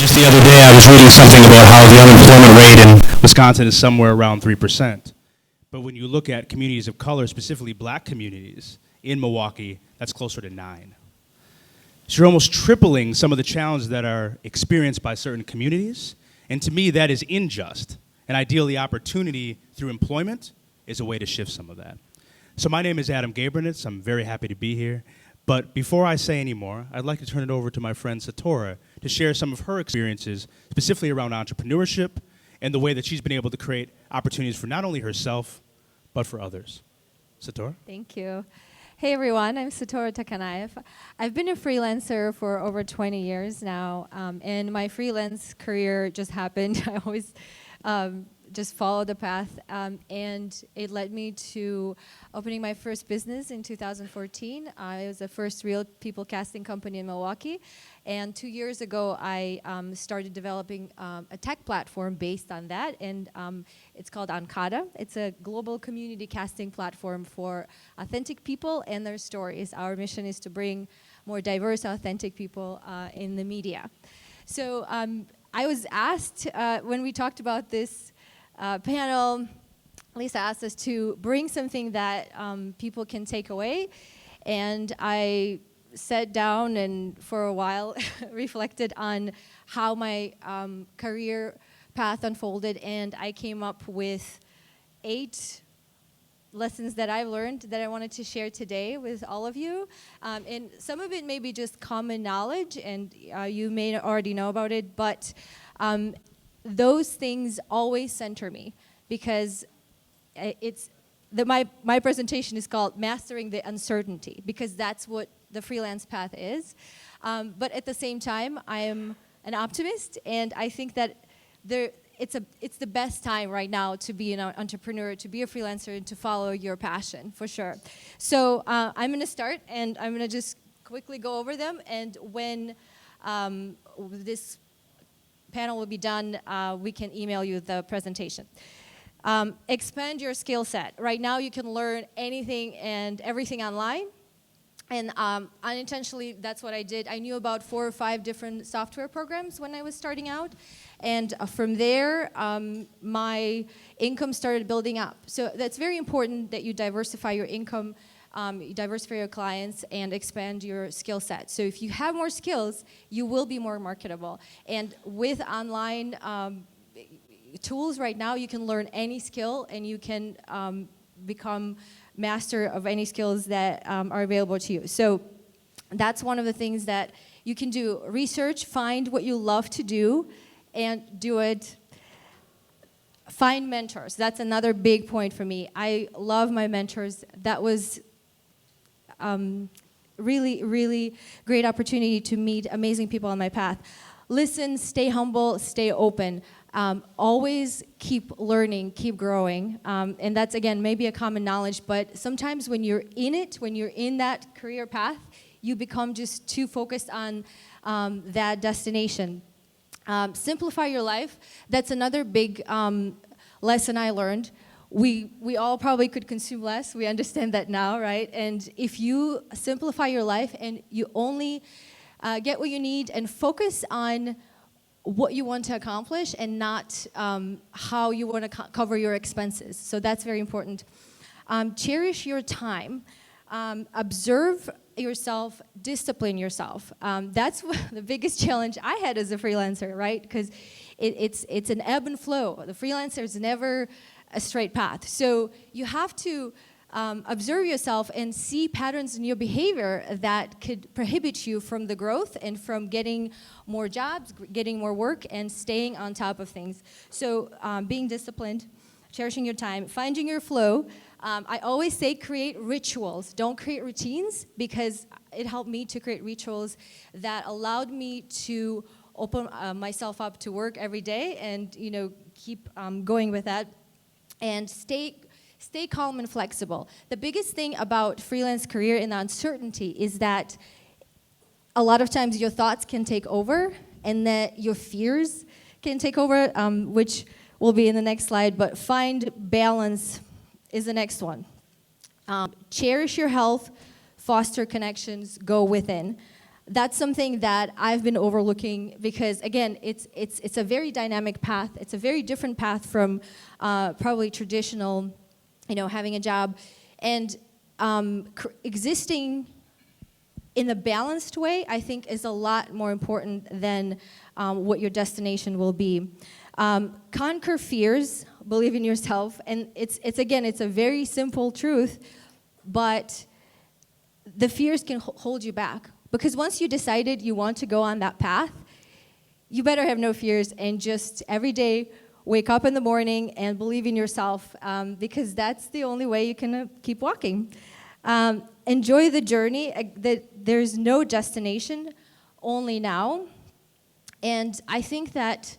Just the other day, I was reading something about how the unemployment rate in Wisconsin is somewhere around 3%. But when you look at communities of color, specifically black communities in Milwaukee, that's closer to 9. So you're almost tripling some of the challenges that are experienced by certain communities. And to me, that is unjust. And ideally, opportunity through employment is a way to shift some of that. So my name is Adam Gabornitz. I'm very happy to be here. But before I say any more, I'd like to turn it over to my friend Sitora to share some of her experiences, specifically around entrepreneurship and the way that she's been able to create opportunities for not only herself, but for others. Sitora? Thank you. Hey everyone, I'm Sitora Takanaev. I've been a freelancer for over 20 years now, and my freelance career just happened. I always just followed the path, and it led me to opening my first business in 2014. It was the first real people casting company in Milwaukee, and 2 years ago I started developing a tech platform based on that, and it's called Ankada. It's a global community casting platform for authentic people and their stories. Our mission is to bring more diverse, authentic people in the media. So I was asked when we talked about this panel, Lisa asked us to bring something that people can take away, and I sat down and for a while reflected on how my career path unfolded, and I came up with 8 lessons that I've learned that I wanted to share today with all of you. And some of it may be just common knowledge, and you may already know about it, but those things always center me, because my presentation is called Mastering the Uncertainty, because that's what the freelance path is. But at the same time, I am an optimist, and I think that it's the best time right now to be an entrepreneur, to be a freelancer, and to follow your passion, for sure. So I'm going to start, and I'm going to just quickly go over them, and when this panel will be done, we can email you the presentation. Expand your skill set. Right now you can learn anything and everything online, and unintentionally that's what I did. I knew about 4 or 5 different software programs when I was starting out, and from there my income started building up. So that's very important that you diversify your income, you diversify your clients, and expand your skill set. So if you have more skills, you will be more marketable. And with online tools right now, you can learn any skill, and you can become master of any skills that are available to you. So that's one of the things that you can do. Research, find what you love to do, and do it. Find mentors. That's another big point for me. I love my mentors. That was really, really great opportunity to meet amazing people on my path. Listen, stay humble, stay open. Always keep learning, keep growing. And that's, again, maybe a common knowledge, but sometimes when you're in it, when you're in that career path, you become just too focused on that destination. Simplify your life. That's another big lesson I learned. We all probably could consume less. We understand that now, right? And if you simplify your life and you only get what you need and focus on what you want to accomplish and not how you want to cover your expenses. So that's very important. Cherish your time. Observe yourself, discipline yourself. That's the biggest challenge I had as a freelancer, right? Because it's an ebb and flow. The freelancer is never a straight path. So you have to observe yourself and see patterns in your behavior that could prohibit you from the growth and from getting more jobs, getting more work, and staying on top of things. So being disciplined, cherishing your time, finding your flow. I always say create rituals. Don't create routines, because it helped me to create rituals that allowed me to open myself up to work every day and keep going with that. And stay calm and flexible. The biggest thing about freelance career and uncertainty is that a lot of times your thoughts can take over, and that your fears can take over, which will be in the next slide, but find balance is the next one. Cherish your health, foster connections, go within. that's something that I've been overlooking because, again, it's a very dynamic path. It's a very different path from probably traditional, having a job. And existing in a balanced way, I think, is a lot more important than what your destination will be. Conquer fears, believe in yourself, and it's a very simple truth, but the fears can hold you back. Because once you decided you want to go on that path, you better have no fears and just every day wake up in the morning and believe in yourself, because that's the only way you can keep walking. Enjoy the journey. There's no destination, only now. And I think that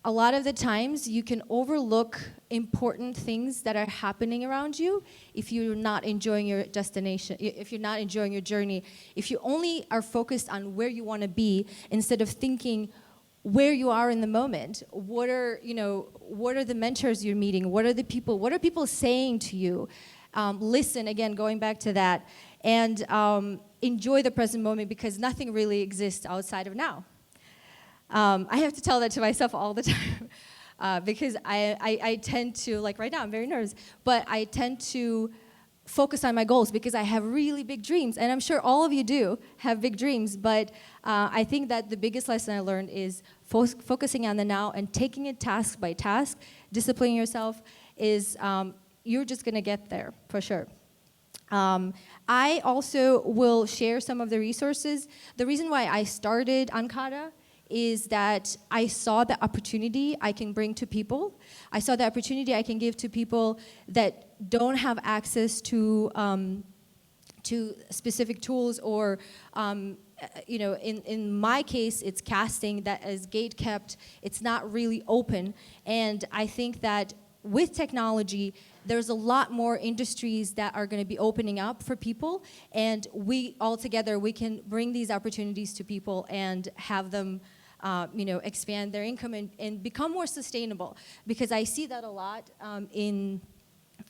a lot of the times you can overlook important things that are happening around you if you're not enjoying your destination, if you're not enjoying your journey, if you only are focused on where you want to be instead of thinking where you are in the moment. What are the mentors you're meeting? What are people saying to you? Listen, again, going back to that, and enjoy the present moment because nothing really exists outside of now. I have to tell that to myself all the time because I tend to, like right now, I'm very nervous, but I tend to focus on my goals because I have really big dreams, and I'm sure all of you do have big dreams, but I think that the biggest lesson I learned is focusing on the now and taking it task by task, disciplining yourself is you're just going to get there for sure. I also will share some of the resources. The reason why I started Ankara is that I saw the opportunity I can bring to people. I saw the opportunity I can give to people that don't have access to specific tools or, in my case, it's casting that is gate-kept. It's not really open. And I think that with technology, there's a lot more industries that are going to be opening up for people, and we all together, we can bring these opportunities to people and have them expand their income and become more sustainable. Because I see that a lot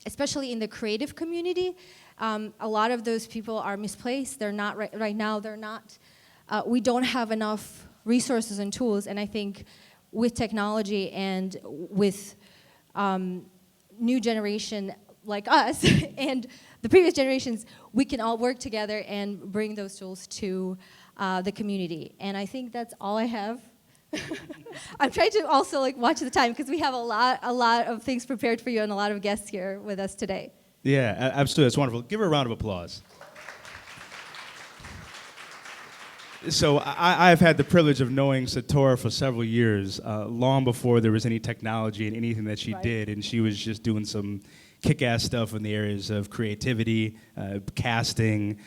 especially in the creative community. A lot of those people are misplaced. They're not, right now, they're not, we don't have enough resources and tools, and I think with technology and with new generation like us and the previous generations, we can all work together and bring those tools to the community. And I think that's all I have. I'm trying to also watch the time because we have a lot of things prepared for you and a lot of guests here with us today. Yeah, absolutely. That's wonderful. Give her a round of applause. So I've had the privilege of knowing Sitora for several years, long before there was any technology and anything that she did, and she was just doing some kick-ass stuff in the areas of creativity, casting,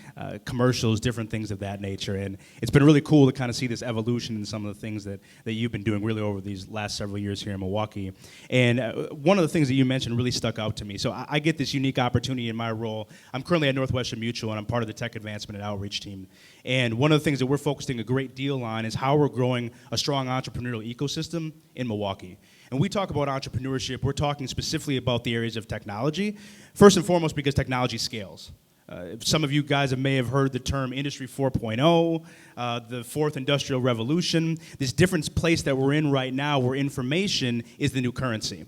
commercials, different things of that nature. And it's been really cool to kind of see this evolution in some of the things that you've been doing really over these last several years here in Milwaukee. And one of the things that you mentioned really stuck out to me. So I get this unique opportunity in my role. I'm currently at Northwestern Mutual, and I'm part of the Tech Advancement and Outreach team. And one of the things that we're focusing a great deal on is how we're growing a strong entrepreneurial ecosystem in Milwaukee. And we talk about entrepreneurship, we're talking specifically about the areas of technology, first and foremost because technology scales. Some of you guys may have heard the term Industry 4.0, the fourth industrial revolution, this different place that we're in right now where information is the new currency.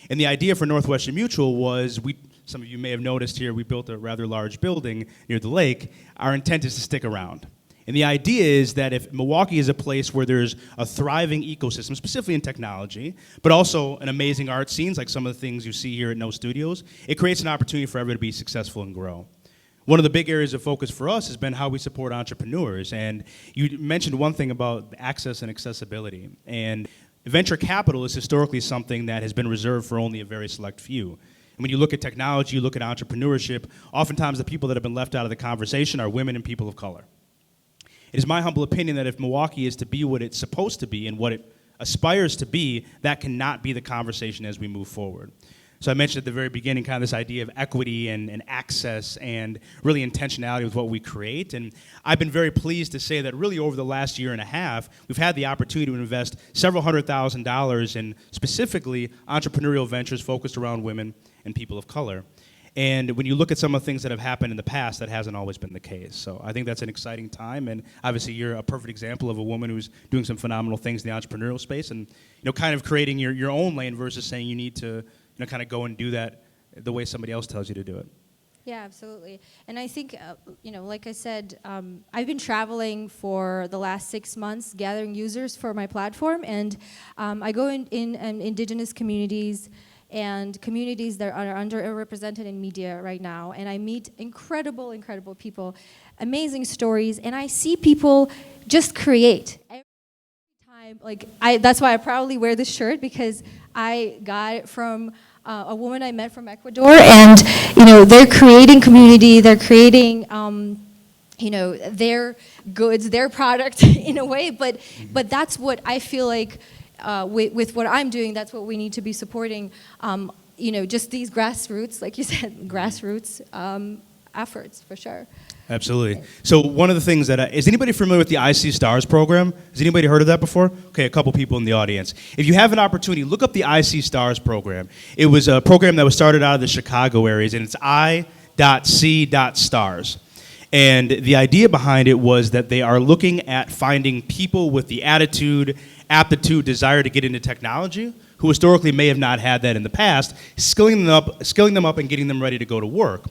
And the idea for Northwestern Mutual was, some of you may have noticed here, we built a rather large building near the lake. Our intent is to stick around. And the idea is that if Milwaukee is a place where there's a thriving ecosystem, specifically in technology, but also an amazing art scenes, like some of the things you see here at No Studios, it creates an opportunity for everybody to be successful and grow. One of the big areas of focus for us has been how we support entrepreneurs. And you mentioned one thing about access and accessibility. And venture capital is historically something that has been reserved for only a very select few. And when you look at technology, you look at entrepreneurship, oftentimes the people that have been left out of the conversation are women and people of color. It is my humble opinion that if Milwaukee is to be what it's supposed to be and what it aspires to be, that cannot be the conversation as we move forward. So I mentioned at the very beginning kind of this idea of equity and access and really intentionality with what we create. And I've been very pleased to say that really over the last year and a half, we've had the opportunity to invest several $100,000 in specifically entrepreneurial ventures focused around women and people of color. And when you look at some of the things that have happened in the past, that hasn't always been the case. So I think that's an exciting time, and obviously you're a perfect example of a woman who's doing some phenomenal things in the entrepreneurial space, and kind of creating your own lane versus saying you need to kind of go and do that the way somebody else tells you to do it. Yeah, absolutely. And I think, like I said, I've been traveling for the last 6 months, gathering users for my platform, and I go in indigenous communities and communities that are underrepresented in media right now, and I meet incredible, incredible people, amazing stories, and I see people just create. Every time, that's why I proudly wear this shirt, because I got it from a woman I met from Ecuador, and they're creating community, they're creating their goods, their product in a way, but that's what I feel like with what I'm doing, that's what we need to be supporting, just these grassroots, like you said, grassroots efforts for sure. Absolutely. So one of the things that, is anybody familiar with the IC Stars program? Has anybody heard of that before? Okay, a couple people in the audience. If you have an opportunity, look up the IC Stars program. It was a program that was started out of the Chicago areas, and it's I.C.Stars. And the idea behind it was that they are looking at finding people with the attitude, aptitude, desire to get into technology, who historically may have not had that in the past, skilling them up and getting them ready to go to work.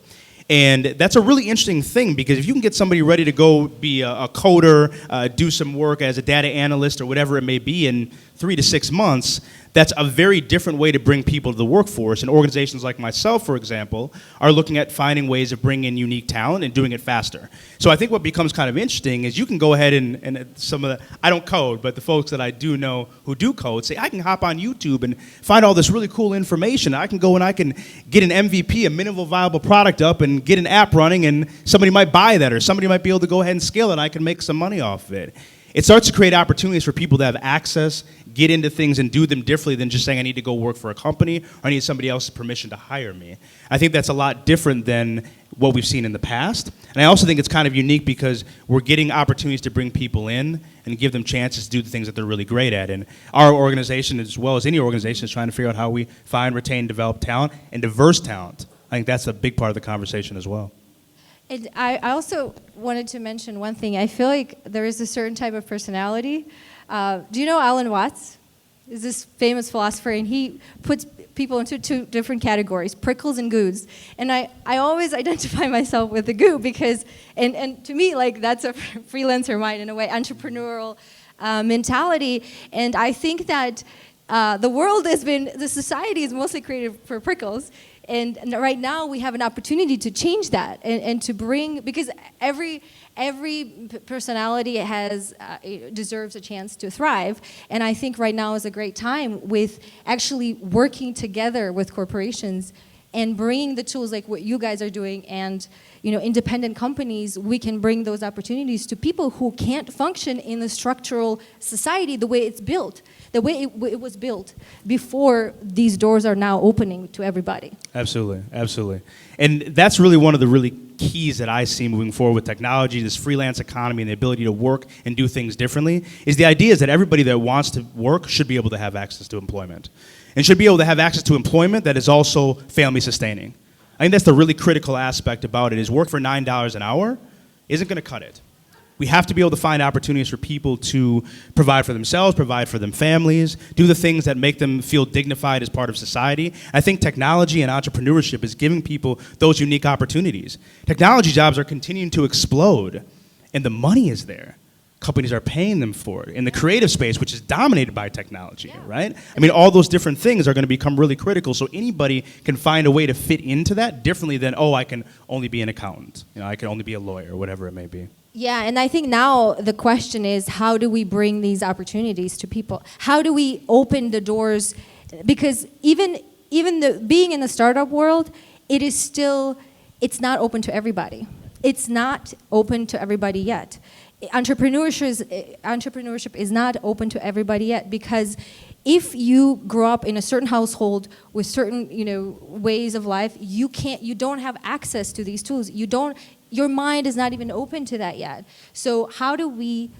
And that's a really interesting thing, because if you can get somebody ready to go be a coder, do some work as a data analyst or whatever it may be in 3 to 6 months, that's a very different way to bring people to the workforce. And organizations like myself, for example, are looking at finding ways of bringing in unique talent and doing it faster. So I think what becomes kind of interesting is you can go ahead and some of the, I don't code, but the folks that I do know who do code say, I can hop on YouTube and find all this really cool information. I can go and I can get an MVP, a minimal viable product up, and get an app running, and somebody might buy that, or somebody might be able to go ahead and scale it, and I can make some money off of it. It starts to create opportunities for people to have access, get into things, and do them differently than just saying I need to go work for a company or I need somebody else's permission to hire me. I think that's a lot different than what we've seen in the past. And I also think it's kind of unique because we're getting opportunities to bring people in and give them chances to do the things that they're really great at. And our organization, as well as any organization, is trying to figure out how we find, retain, develop talent, and diverse talent. I think that's a big part of the conversation as well. And I also wanted to mention one thing. I feel like there is a certain type of personality. Do you know Alan Watts? Is this famous philosopher, and he puts people into 2 different categories, prickles and goos. And I always identify myself with the goo because, and to me, like, that's a freelancer mind in a way, entrepreneurial mentality. And I think that the society is mostly created for prickles. And right now we have an opportunity to change that and to bring, because every personality deserves a chance to thrive. And I think right now is a great time with actually working together with corporations and bringing the tools like what you guys are doing, and independent companies. We can bring those opportunities to people who can't function in the structural society the way it's built. The way it was built before these doors are now opening to everybody. Absolutely, absolutely. And that's really one of the really keys that I see moving forward with technology, this freelance economy and the ability to work and do things differently, is the idea is that everybody that wants to work should be able to have access to employment. And should be able to have access to employment that is also family sustaining. I think that's the really critical aspect about it, is work for $9 an hour isn't going to cut it. We have to be able to find opportunities for people to provide for themselves, provide for their families, do the things that make them feel dignified as part of society. I think technology and entrepreneurship is giving people those unique opportunities. Technology jobs are continuing to explode, and the money is there. Companies are paying them for it. In the creative space, which is dominated by technology, right? I mean, all those different things are going to become really critical, so anybody can find a way to fit into that differently than, I can only be an accountant. I can only be a lawyer, whatever it may be. Yeah, and I think now the question is, how do we bring these opportunities to people? How do we open the doors? Because even being in the startup world, it's not open to everybody. It's not open to everybody yet. Entrepreneurship is not open to everybody yet, because if you grow up in a certain household with certain ways of life, you don't have access to these tools. Your mind is not even open to that yet. So how do we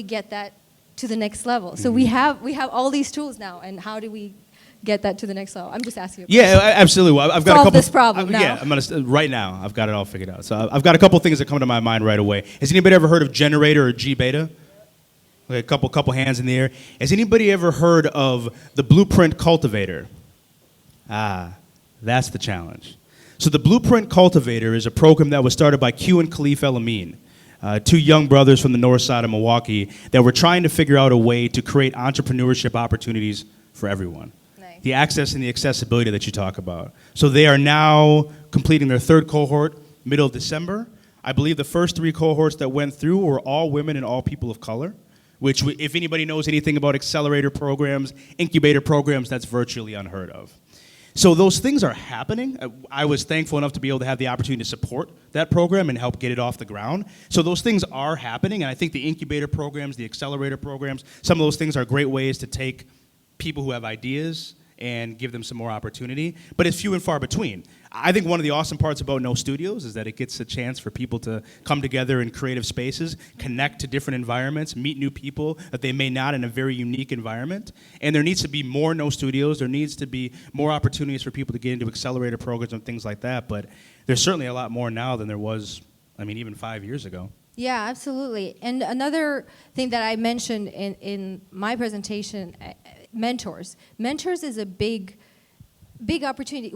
get that to the next level? So we have all these tools now, and how do we get that to the next level? I'm just asking. Yeah, absolutely. Well, I've got a Solve couple. this problem now. Yeah, I'm gonna right now. I've got it all figured out. So I've got a couple things that come to my mind right away. Has anybody ever heard of generator or G beta? Okay, a couple hands in the air. Has anybody ever heard of the blueprint cultivator? Ah, that's the challenge. So the Blueprint Cultivator is a program that was started by Q and Khalif El-Amin, two young brothers from the north side of Milwaukee that were trying to figure out a way to create entrepreneurship opportunities for everyone. Nice. The access and the accessibility that you talk about. So they are now completing their third cohort, middle of December. I believe the first 3 cohorts that went through were all women and all people of color, which if anybody knows anything about accelerator programs, incubator programs, that's virtually unheard of. So those things are happening. I was thankful enough to be able to have the opportunity to support that program and help get it off the ground. So those things are happening, and I think the incubator programs, the accelerator programs, some of those things are great ways to take people who have ideas and give them some more opportunity, but it's few and far between. I think one of the awesome parts about No Studios is that it gets a chance for people to come together in creative spaces, connect to different environments, meet new people that they may not in a very unique environment. And there needs to be more No Studios. There needs to be more opportunities for people to get into accelerator programs and things like that. But there's certainly a lot more now than there was, even 5 years ago. Yeah, absolutely. And another thing that I mentioned in my presentation, mentors. Mentors is a big opportunity.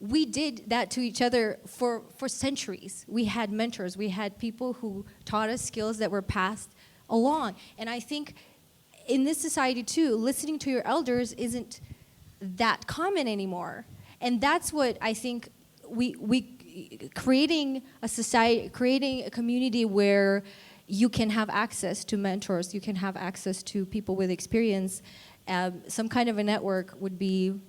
We did that to each other for centuries. We had mentors. We had people who taught us skills that were passed along. And I think in this society too, listening to your elders isn't that common anymore. And that's what I think we creating a society, creating a community where you can have access to mentors, you can have access to people with experience. Some kind of a network would be,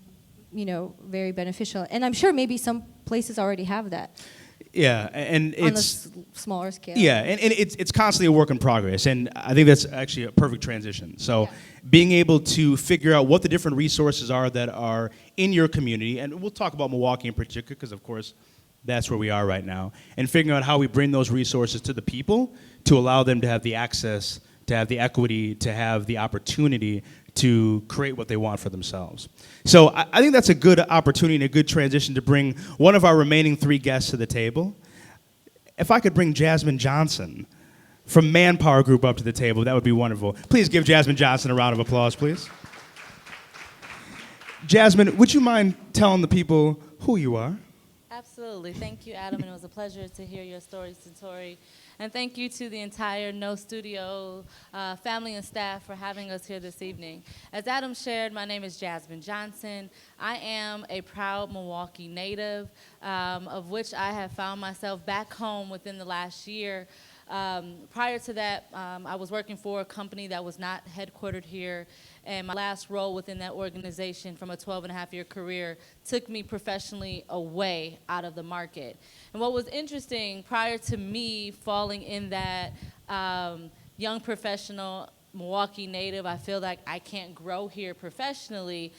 very beneficial. And I'm sure maybe some places already have that. Yeah, and it's on a smaller scale. Yeah, and it's constantly a work in progress, and I think that's actually a perfect transition. So being able to figure out what the different resources are that are in your community, and we'll talk about Milwaukee in particular, because of course that's where we are right now, and figuring out how we bring those resources to the people to allow them to have the access, to have the equity, to have the opportunity to create what they want for themselves. So I think that's a good opportunity and a good transition to bring one of our remaining 3 guests to the table. If I could bring Jasmine Johnson from Manpower Group up to the table, that would be wonderful. Please give Jasmine Johnson a round of applause, please. Jasmine, would you mind telling the people who you are? Absolutely. Thank you, Adam, and it was a pleasure to hear your story, Sitora. And thank you to the entire No Studio family and staff for having us here this evening. As Adam shared, my name is Jasmine Johnson. I am a proud Milwaukee native, of which I have found myself back home within the last year. Prior to that, I was working for a company that was not headquartered here, and my last role within that organization from a 12-and-a-half-year career took me professionally away out of the market. And what was interesting, prior to me falling in that young professional Milwaukee native, I feel like I can't grow here professionally,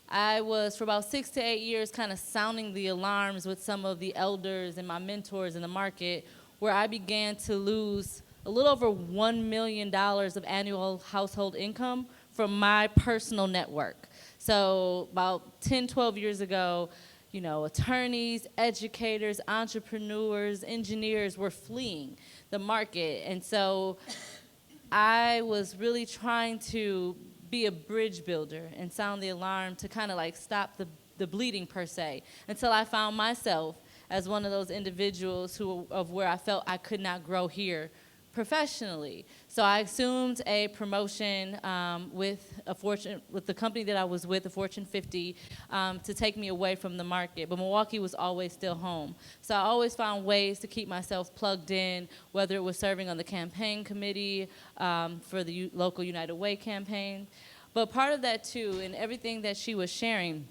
I was, for about 6 to 8 years, kind of sounding the alarms with some of the elders and my mentors in the market, where I began to lose a little over $1 million of annual household income from my personal network. So about 10, 12 years ago, attorneys, educators, entrepreneurs, engineers were fleeing the market. And so I was really trying to be a bridge builder and sound the alarm to kind of like stop the bleeding per se, until I found myself as one of those individuals where I felt I could not grow here professionally. So I assumed a promotion with the company that I was with, the Fortune 50, to take me away from the market. But Milwaukee was always still home. So I always found ways to keep myself plugged in, whether it was serving on the campaign committee for the local United Way campaign. But part of that too, and everything that she was sharing,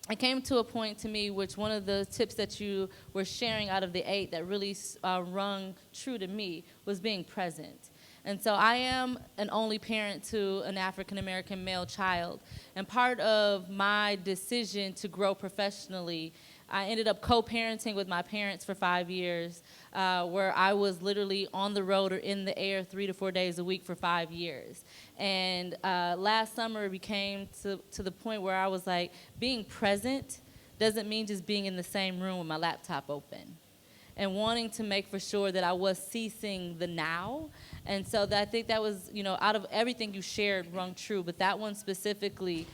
I came to a point to me, which one of the tips that you were sharing out of the 8 that really rung true to me was being present. And so I am an only parent to an African-American male child. And part of my decision to grow professionally I ended up co-parenting with my parents for 5 years, where I was literally on the road or in the air 3 to 4 days a week for 5 years. And last summer it became to the point where I was like, being present doesn't mean just being in the same room with my laptop open, and wanting to make for sure that I was ceasing the now. And so I think that was, out of everything you shared rung true, but that one specifically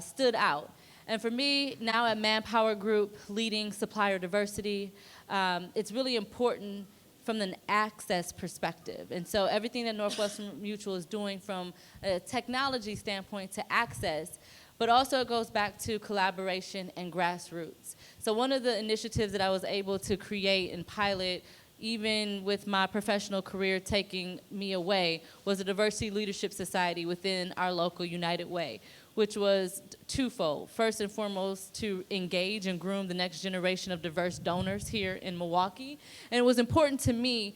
stood out. And for me, now at Manpower Group, leading supplier diversity, it's really important from an access perspective. And so everything that Northwestern Mutual is doing from a technology standpoint to access, but also it goes back to collaboration and grassroots. So one of the initiatives that I was able to create and pilot, even with my professional career taking me away, was a diversity leadership society within our local United Way, which was twofold. First and foremost, to engage and groom the next generation of diverse donors here in Milwaukee. And it was important to me,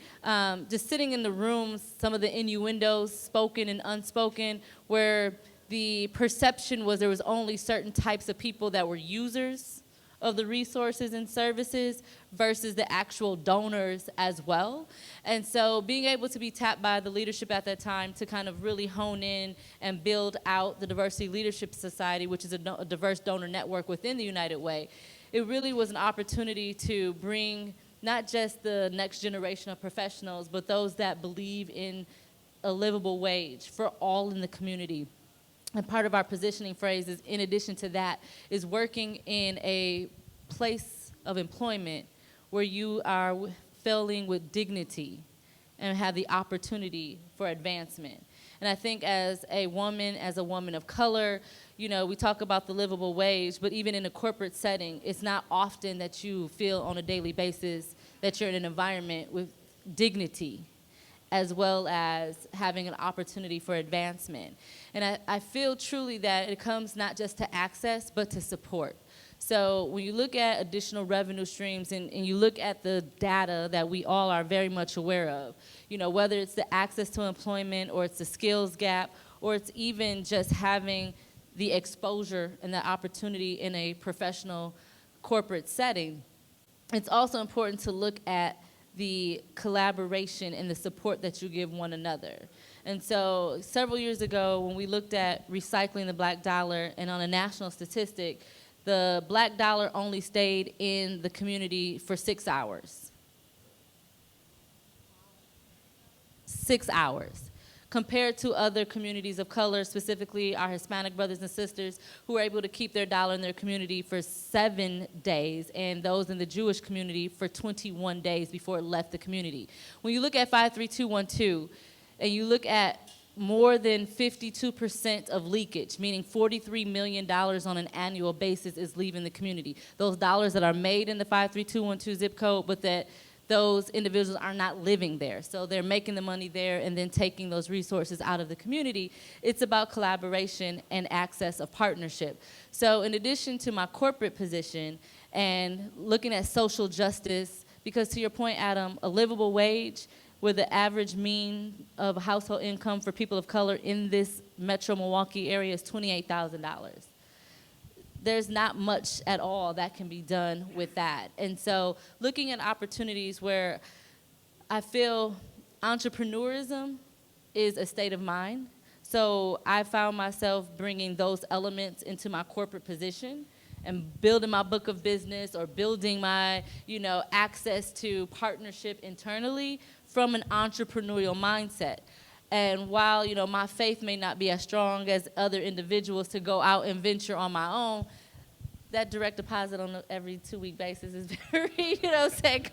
just sitting in the rooms, some of the innuendos, spoken and unspoken, where the perception was there was only certain types of people that were users of the resources and services versus the actual donors as well. And so being able to be tapped by the leadership at that time to kind of really hone in and build out the Diversity Leadership Society, which is a diverse donor network within the United Way, it really was an opportunity to bring not just the next generation of professionals, but those that believe in a livable wage for all in the community. And part of our positioning phrase is, in addition to that, is working in a place of employment where you are filling with dignity and have the opportunity for advancement. And I think as a woman of color, we talk about the livable wage, but even in a corporate setting, it's not often that you feel on a daily basis that you're in an environment with dignity, as well as having an opportunity for advancement. And I feel truly that it comes not just to access, but to support. So when you look at additional revenue streams and you look at the data that we all are very much aware of, whether it's the access to employment or it's the skills gap, or it's even just having the exposure and the opportunity in a professional corporate setting, it's also important to look at the collaboration and the support that you give one another. And so several years ago, when we looked at recycling the black dollar, and on a national statistic, the black dollar only stayed in the community for 6 hours. 6 hours. Compared to other communities of color, specifically our Hispanic brothers and sisters, who were able to keep their dollar in their community for 7 days, and those in the Jewish community for 21 days before it left the community. When you look at 53212, and you look at more than 52% of leakage, meaning $43 million on an annual basis is leaving the community. Those dollars that are made in the 53212 zip code, but that those individuals are not living there. So they're making the money there and then taking those resources out of the community. It's about collaboration and access of partnership. So in addition to my corporate position and looking at social justice, because to your point, Adam, a livable wage where the average mean of household income for people of color in this metro Milwaukee area is $28,000. There's not much at all that can be done with that. And so looking at opportunities where I feel entrepreneurism is a state of mind. So I found myself bringing those elements into my corporate position and building my book of business or building my, access to partnership internally from an entrepreneurial mindset. And while, my faith may not be as strong as other individuals to go out and venture on my own, that direct deposit on every 2-week basis is very,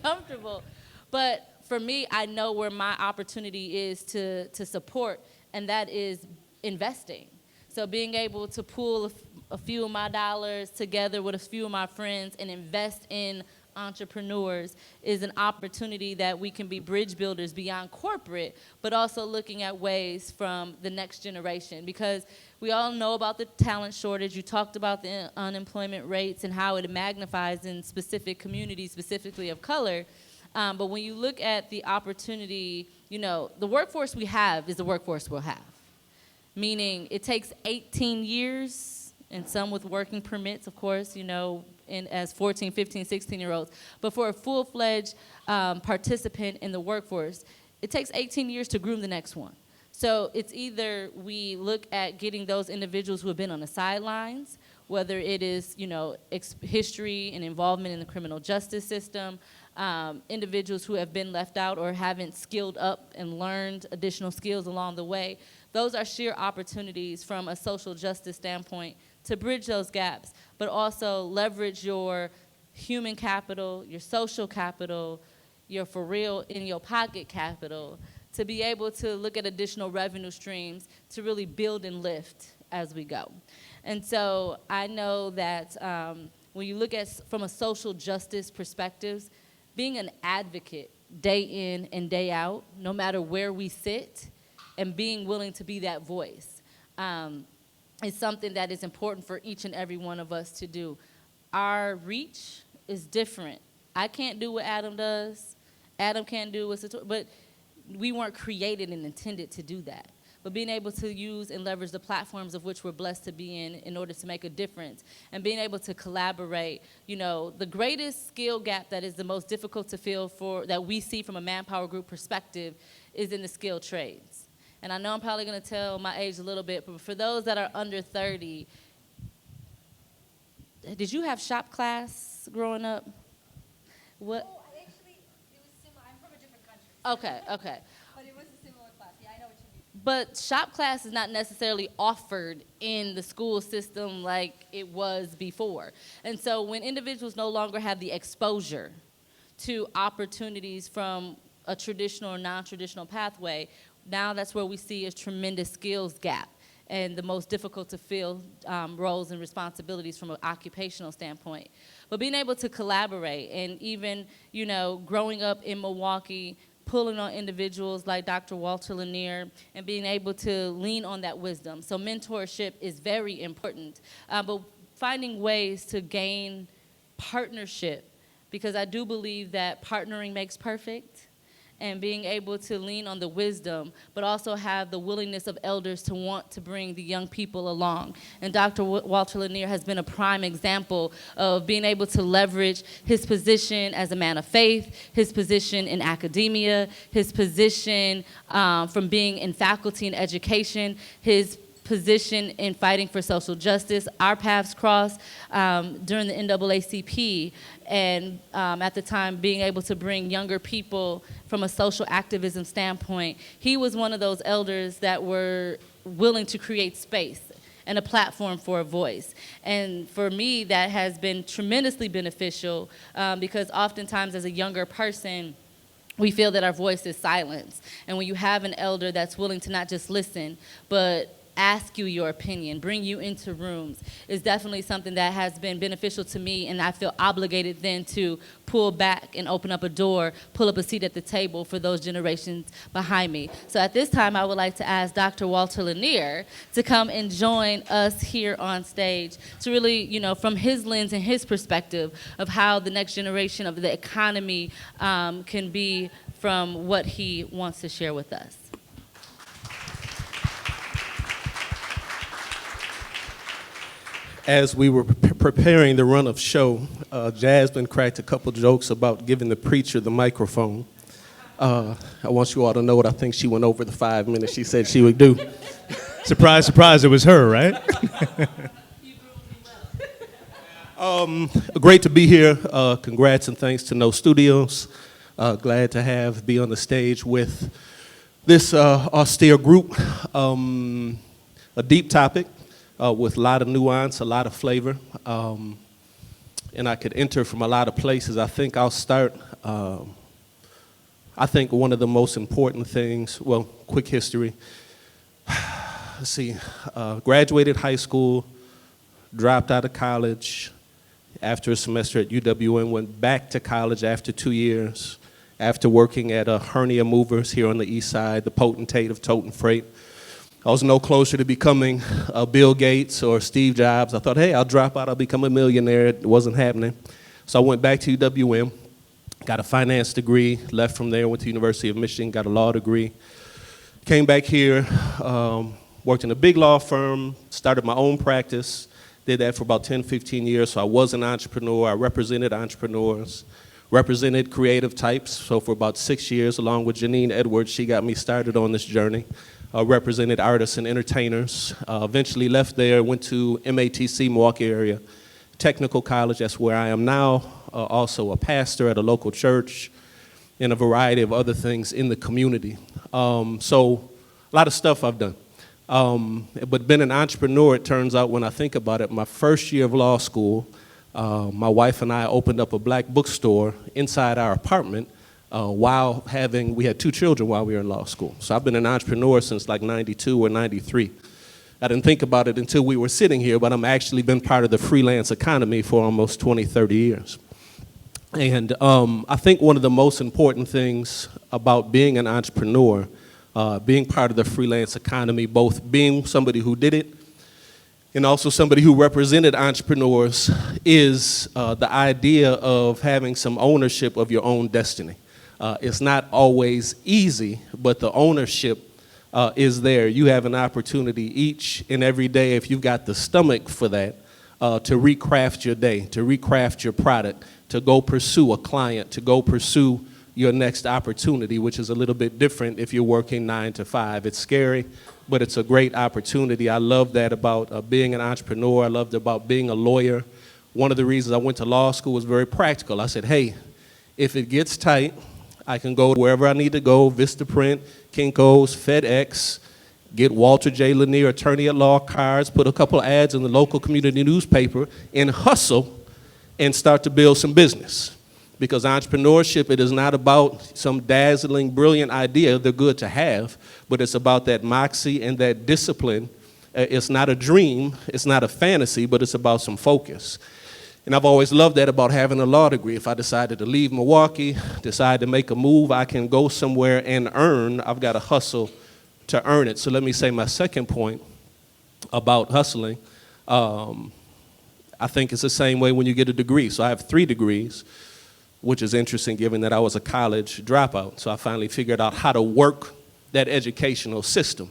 comfortable. But for me, I know where my opportunity is to support, and that is investing. So being able to pool a few of my dollars together with a few of my friends and invest in entrepreneurs is an opportunity that we can be bridge builders beyond corporate, but also looking at ways from the next generation, because we all know about the talent shortage. You talked about the unemployment rates and how it magnifies in specific communities, specifically of color. But when you look at the opportunity, the workforce we have is the workforce we'll have. Meaning it takes 18 years, and some with working permits, of course, as 14, 15, 16-year-olds. But for a full-fledged participant in the workforce, it takes 18 years to groom the next one. So it's either we look at getting those individuals who have been on the sidelines, whether it is, history and involvement in the criminal justice system, individuals who have been left out or haven't skilled up and learned additional skills along the way. Those are sheer opportunities from a social justice standpoint to bridge those gaps, but also leverage your human capital, your social capital, your for real in your pocket capital, to be able to look at additional revenue streams to really build and lift as we go. And so I know that when you look at from a social justice perspective, being an advocate day in and day out, no matter where we sit, and being willing to be that voice is something that is important for each and every one of us to do. Our reach is different. I can't do what Adam does. Adam can't do what Sitora, but we weren't created and intended to do that. But being able to use and leverage the platforms of which we're blessed to be in order to make a difference, and being able to collaborate. The greatest skill gap that is the most difficult to fill that we see from a Manpower Group perspective is in the skilled trades. And I know I'm probably going to tell my age a little bit, but for those that are under 30, did you have shop class growing up? What? Oh, actually, it was similar. I'm from a different country. Okay. But it was a similar class. Yeah, I know what you mean. But shop class is not necessarily offered in the school system like it was before. And so when individuals no longer have the exposure to opportunities from a traditional or non-traditional pathway, now that's where we see a tremendous skills gap and the most difficult to fill roles and responsibilities from an occupational standpoint. But being able to collaborate, and even, growing up in Milwaukee, pulling on individuals like Dr. Walter Lanier and being able to lean on that wisdom. So mentorship is very important, but finding ways to gain partnership, because I do believe that partnering makes perfect, and being able to lean on the wisdom, but also have the willingness of elders to want to bring the young people along. And Dr. Walter Lanier has been a prime example of being able to leverage his position as a man of faith, his position in academia, his position from being in faculty and education, his position in fighting for social justice. Our paths crossed during the NAACP, and at the time being able to bring younger people from a social activism standpoint. He was one of those elders that were willing to create space and a platform for a voice. And for me, that has been tremendously beneficial because oftentimes as a younger person, we feel that our voice is silenced. And when you have an elder that's willing to not just listen, but ask you your opinion, bring you into rooms, is definitely something that has been beneficial to me, and I feel obligated then to pull back and open up a door, pull up a seat at the table for those generations behind me. So at this time, I would like to ask Dr. Walter Lanier to come and join us here on stage to really, from his lens and his perspective of how the next generation of the economy can be from what he wants to share with us. As we were preparing the run of show, Jasmine cracked a couple jokes about giving the preacher the microphone. I want you all to know what I think she went over the 5 minutes she said she would do. Surprise, surprise, it was her, right? Great to be here. Congrats and thanks to No Studios. Glad to be on the stage with this austere group. A deep topic. With a lot of nuance, a lot of flavor, and I could enter from a lot of places. I think I'll start, I think one of the most important things, well, quick history. Let's see, graduated high school, dropped out of college after a semester at UWM, went back to college after 2 years, after working at Hernia Movers here on the east side, the potentate of tote and freight. I was no closer to becoming Bill Gates or Steve Jobs. I thought, hey, I'll drop out, I'll become a millionaire. It wasn't happening. So I went back to UWM, got a finance degree, left from there, went to University of Michigan, got a law degree. Came back here, worked in a big law firm, started my own practice, Did that for about 10, 15 years. So I was an entrepreneur. I represented entrepreneurs, represented creative types. So for about 6 years, along with Janine Edwards, she got me started on this journey. Represented artists and entertainers. Eventually left there, went to MATC, Milwaukee area Technical College. That's where I am now. Also a pastor at a local church and a variety of other things in the community. So a lot of stuff I've done. But being an entrepreneur, it turns out when I think about it, my first year of law school, my wife and I opened up a black bookstore inside our apartment we had 2 children while we were in law school. So I've been an entrepreneur since like 92 or 93. I didn't think about it until we were sitting here, but I'm actually been part of the freelance economy for almost 20, 30 years. And I think one of the most important things about being an entrepreneur, being part of the freelance economy, both being somebody who did it and also somebody who represented entrepreneurs, is the idea of having some ownership of your own destiny. It's not always easy, but the ownership is there. You have an opportunity each and every day, if you've got the stomach for that, to recraft your day, to recraft your product, to go pursue a client, to go pursue your next opportunity, which is a little bit different if you're working 9 to 5. It's scary, but it's a great opportunity. I love that about being an entrepreneur. I loved about being a lawyer. One of the reasons I went to law school was very practical. I said, hey, if it gets tight, I can go wherever I need to go, Vistaprint, Kinko's, FedEx, get Walter J. Lanier, attorney at law cards, put a couple ads in the local community newspaper, and hustle and start to build some business. Because entrepreneurship, it is not about some dazzling, brilliant idea. They're good to have, but it's about that moxie and that discipline. It's not a dream, it's not a fantasy, but it's about some focus. And I've always loved that about having a law degree. If I decided to leave Milwaukee, decide to make a move, I can go somewhere and earn. I've got to hustle to earn it. So let me say my second point about hustling. I think it's the same way when you get a degree. So I have 3 degrees, which is interesting given that I was a college dropout. So I finally figured out how to work that educational system.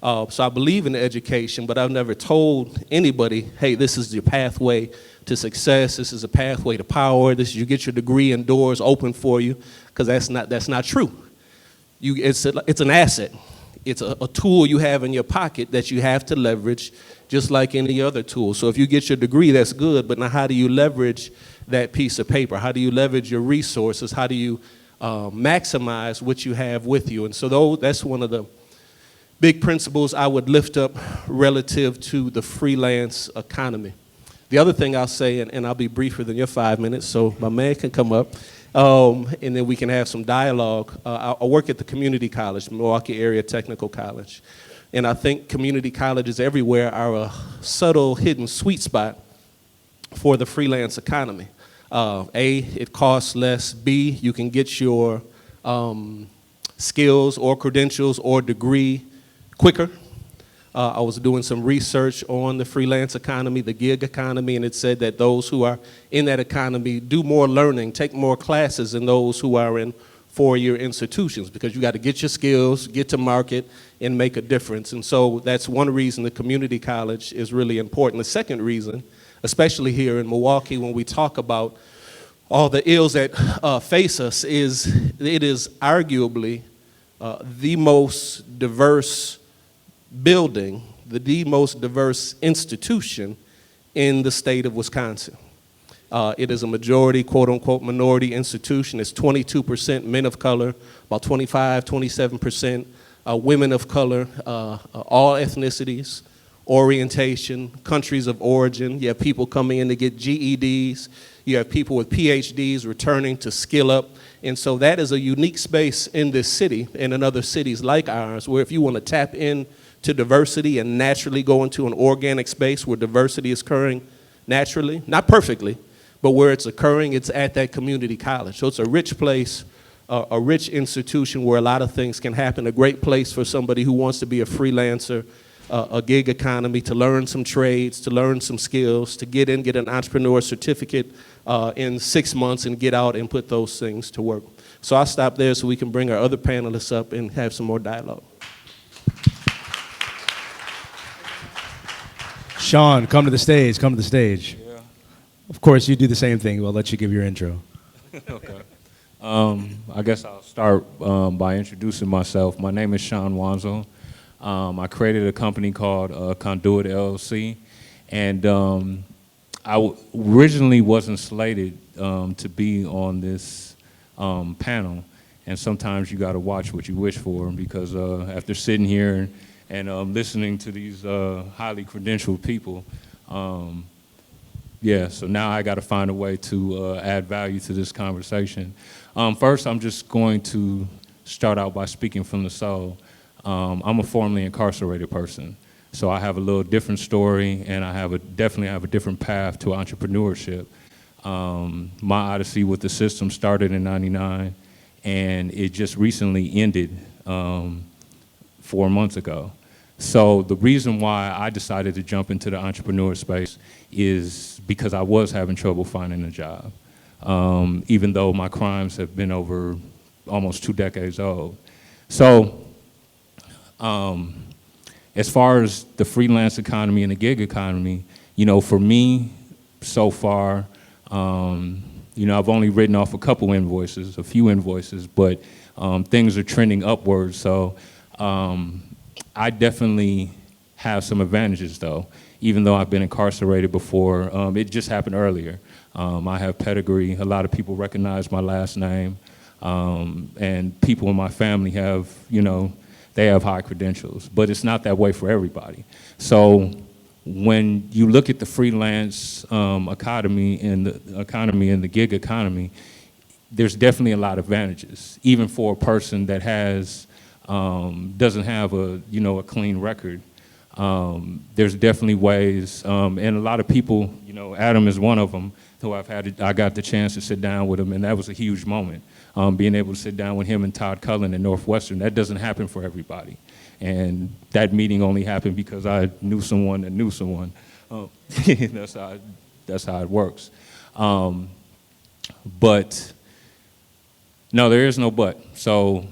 So I believe in education, but I've never told anybody, hey, this is your pathway to success. This is a pathway to power. This is, you get your degree and doors open for you, because that's not true. It's an asset. It's a tool you have in your pocket that you have to leverage just like any other tool. So if you get your degree, that's good, but now how do you leverage that piece of paper? How do you leverage your resources? How do you maximize what you have with you? And so that's one of the big principles I would lift up relative to the freelance economy. The other thing I'll say, and I'll be briefer than your 5 minutes, so my man can come up, and then we can have some dialogue. I work at the community college, Milwaukee Area Technical College, and I think community colleges everywhere are a subtle, hidden sweet spot for the freelance economy. A, it costs less. B, you can get your skills or credentials or degree quicker. I was doing some research on the freelance economy, the gig economy, and it said that those who are in that economy do more learning, take more classes than those who are in 4-year institutions, because you got to get your skills, get to market, and make a difference. And so that's one reason the community college is really important. The second reason, especially here in Milwaukee, when we talk about all the ills that face us, is it is arguably the most diverse building, the most diverse institution in the state of Wisconsin. It is a majority, quote unquote, minority institution. It's 22% men of color, about 25, 27% women of color, all ethnicities, orientation, countries of origin. You have people coming in to get GEDs. You have people with PhDs returning to skill up. And so that is a unique space in this city and in other cities like ours, where if you want to tap in to diversity and naturally go into an organic space where diversity is occurring naturally, not perfectly, but where it's occurring, it's at that community college. So it's a rich place, a rich institution where a lot of things can happen, a great place for somebody who wants to be a freelancer, a gig economy, to learn some trades, to learn some skills, to get an entrepreneur certificate in 6 months and get out and put those things to work. So I'll stop there so we can bring our other panelists up and have some more dialogue. Sean, come to the stage. Come to the stage. Yeah. Of course, you do the same thing. We'll let you give your intro. Okay. I guess I'll start by introducing myself. My name is Sean Wanzo. I created a company called Conduit LLC, and originally wasn't slated to be on this panel. And sometimes you got to watch what you wish for, because after sitting here and listening to these highly credentialed people, yeah, so now I got to find a way to add value to this conversation. First, I'm just going to start out by speaking from the soul. I'm a formerly incarcerated person, so I have a little different story, and I definitely have a different path to entrepreneurship. My odyssey with the system started in '99, and it just recently ended 4 months ago. So the reason why I decided to jump into the entrepreneur space is because I was having trouble finding a job, even though my crimes have been over almost 2 decades old. So as far as the freelance economy and the gig economy, you know, for me, so far, you know, I've only written off a few invoices, but things are trending upwards. So I definitely have some advantages, though, even though I've been incarcerated before. It just happened earlier. I have pedigree. A lot of people recognize my last name, and people in my family have, you know, they have high credentials, but it's not that way for everybody. So when you look at the freelance economy and the gig economy, there's definitely a lot of advantages, even for a person that has doesn't have a clean record. There's definitely ways, and a lot of people, you know, Adam is one of them, who I got the chance to sit down with him, and that was a huge moment. Being able to sit down with him and Todd Cullen at Northwestern, that doesn't happen for everybody. And that meeting only happened because I knew someone that knew someone. That's how it works. But no, there is no but. So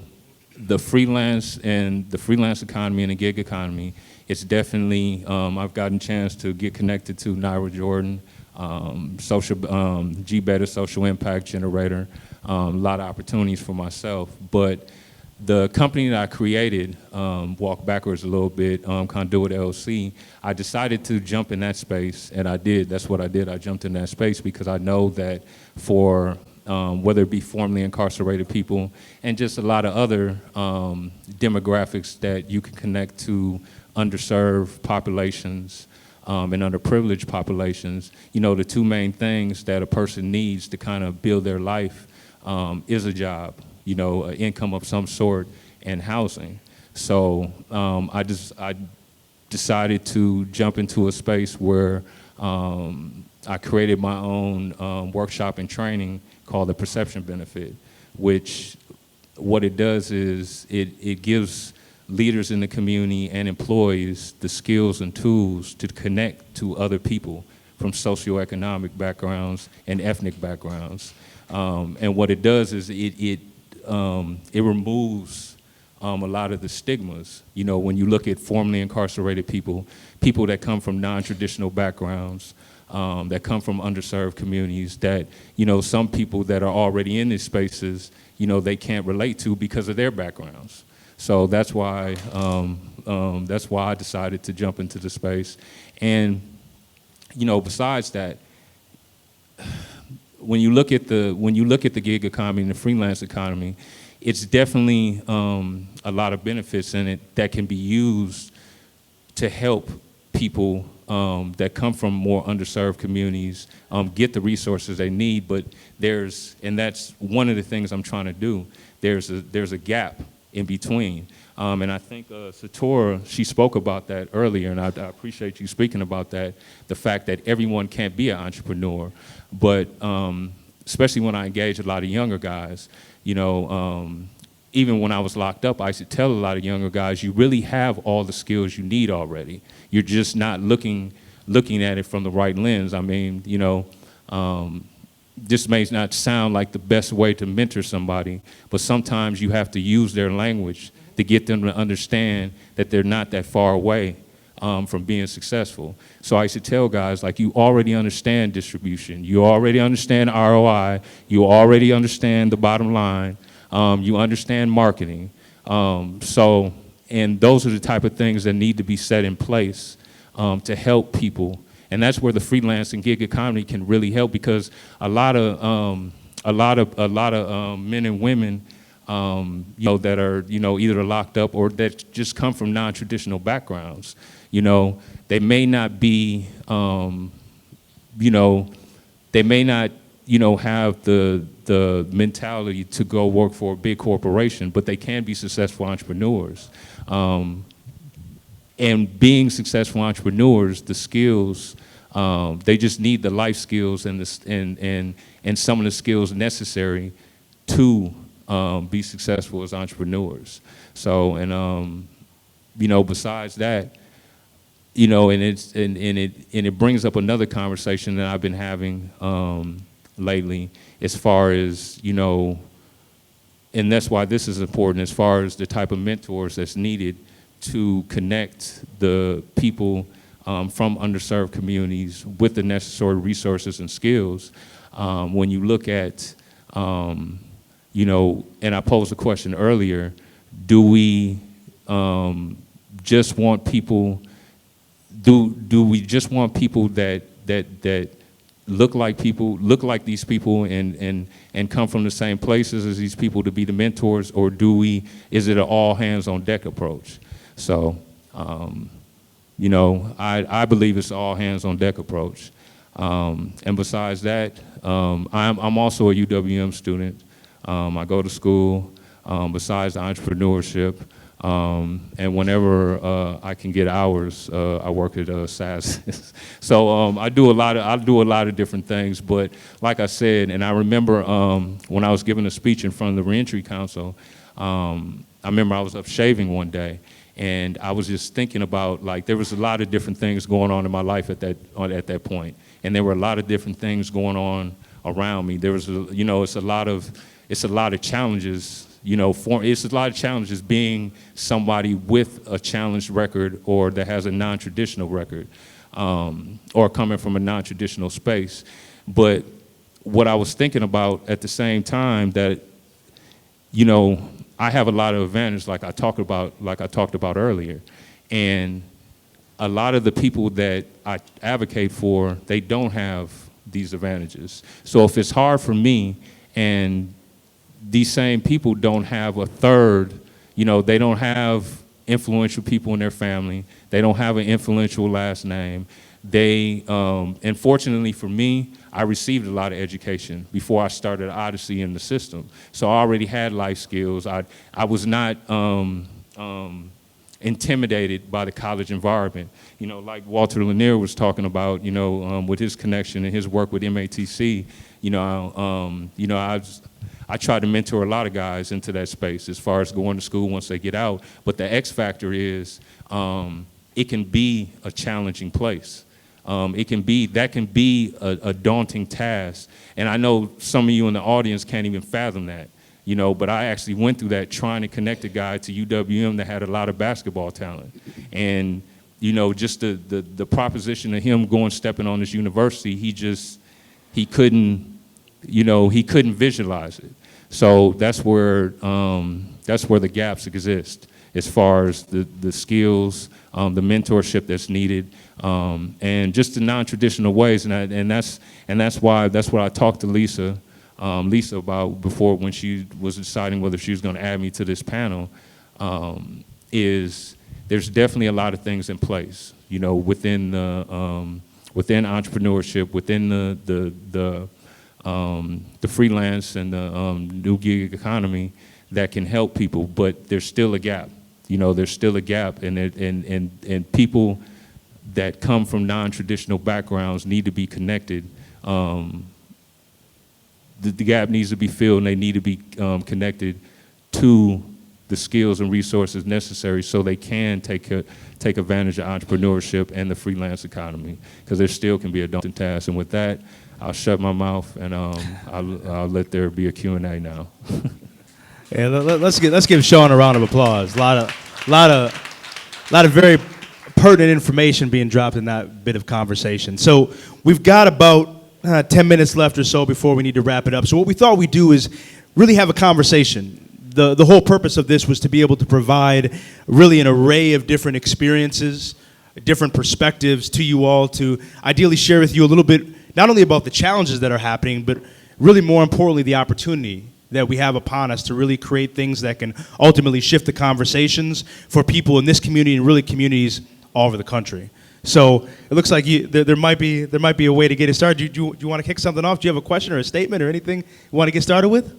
the freelance economy and the gig economy, it's definitely, I've gotten a chance to get connected to Naira Jordan, G-Beta Social Impact Generator, a lot of opportunities for myself. But the company that I created, walk backwards a little bit, Conduit LLC, I decided to jump in that space, and I did. That's what I did. I jumped in that space because I know that for whether it be formerly incarcerated people and just a lot of other demographics that you can connect to underserved populations and underprivileged populations, you know, the two main things that a person needs to kind of build their life is a job, you know, an income of some sort, and housing. So I decided to jump into a space where I created my own workshop and training called the Perception Benefit, which what it does is it gives leaders in the community and employees the skills and tools to connect to other people from socioeconomic backgrounds and ethnic backgrounds. And what it does is it removes a lot of the stigmas. You know, when you look at formerly incarcerated people that come from non-traditional backgrounds, that come from underserved communities, that, you know, some people that are already in these spaces, you know, they can't relate to because of their backgrounds. So that's why I decided to jump into the space. And, you know, besides that, when you look at the gig economy and the freelance economy, it's definitely a lot of benefits in it that can be used to help people that come from more underserved communities get the resources they need. But and that's one of the things I'm trying to do. There's a gap in between. And I think Sitora, she spoke about that earlier, and I appreciate you speaking about that, the fact that everyone can't be an entrepreneur. But especially when I engage a lot of younger guys, you know, even when I was locked up, I used to tell a lot of younger guys, you really have all the skills you need already. You're just not looking at it from the right lens. I mean, you know, this may not sound like the best way to mentor somebody, but sometimes you have to use their language to get them to understand that they're not that far away from being successful. So I used to tell guys, like, you already understand distribution, you already understand ROI, you already understand the bottom line, you understand marketing. And those are the type of things that need to be set in place to help people. And that's where the freelance and gig economy can really help, because a lot of men and women, that are, either locked up or that just come from non-traditional backgrounds. They may not be, they may not, have the mentality to go work for a big corporation, but they can be successful entrepreneurs. And being successful entrepreneurs, the skills, they just need the life skills and some of the skills necessary to be successful as entrepreneurs. So, and besides that, and it brings up another conversation that I've been having lately, as far as, and that's why this is important, as far as the type of mentors that's needed to connect the people from underserved communities with the necessary resources and skills. When you look at, and I posed a question earlier, do we just want people, do we just want people that look like these people and come from the same places as these people to be the mentors, or is it an all hands on deck approach? So, I believe it's an all hands on deck approach. And besides that, I'm also a UWM student. I go to school, besides the entrepreneurship, and whenever I can get hours, I work at SAS. So I do a lot of different things. But like I said, and I remember when I was giving a speech in front of the Reentry Council, I remember I was up shaving one day, and I was just thinking about, like, there was a lot of different things going on in my life at that point, and there were a lot of different things going on around me. There was, it's a lot of challenges. It's a lot of challenges being somebody with a challenged record, or that has a non-traditional record, or coming from a non-traditional space. But what I was thinking about at the same time, that, I have a lot of advantages, like I talked about earlier, and a lot of the people that I advocate for, they don't have these advantages. So if it's hard for me, and these same people don't have a third, they don't have influential people in their family, they don't have an influential last name. And fortunately for me, I received a lot of education before I started Odyssey in the system. So I already had life skills. I was not intimidated by the college environment. Like Walter Lanier was talking about, with his connection and his work with MATC, I try to mentor a lot of guys into that space as far as going to school once they get out. But the X factor is it can be a challenging place. That can be a daunting task. And I know some of you in the audience can't even fathom that, but I actually went through that trying to connect a guy to UWM that had a lot of basketball talent. And, just the proposition of him stepping on this university, he couldn't visualize it. So that's where the gaps exist, as far as the skills, the mentorship that's needed, and just the non-traditional ways. And that's what I talked to Lisa about before, when she was deciding whether she was going to add me to this panel. Is there's definitely a lot of things in place, within entrepreneurship, within the freelance and the new gig economy, that can help people, but there's still a gap. There's still a gap, and people that come from non-traditional backgrounds need to be connected. The gap needs to be filled, and they need to be connected to the skills and resources necessary so they can take advantage of entrepreneurship and the freelance economy, because there still can be a daunting task. And with that, I'll shut my mouth, and I'll let there be a Q&A now. Yeah, let's give Sean a round of applause. A lot of very pertinent information being dropped in that bit of conversation. So we've got about 10 minutes left or so before we need to wrap it up. So what we thought we'd do is really have a conversation. The whole purpose of this was to be able to provide really an array of different experiences, different perspectives to you all, to ideally share with you a little bit, not only about the challenges that are happening, but really more importantly, the opportunity that we have upon us to really create things that can ultimately shift the conversations for people in this community and really communities all over the country. So it looks like there might be a way to get it started. Do you want to kick something off? Do you have a question or a statement or anything you want to get started with?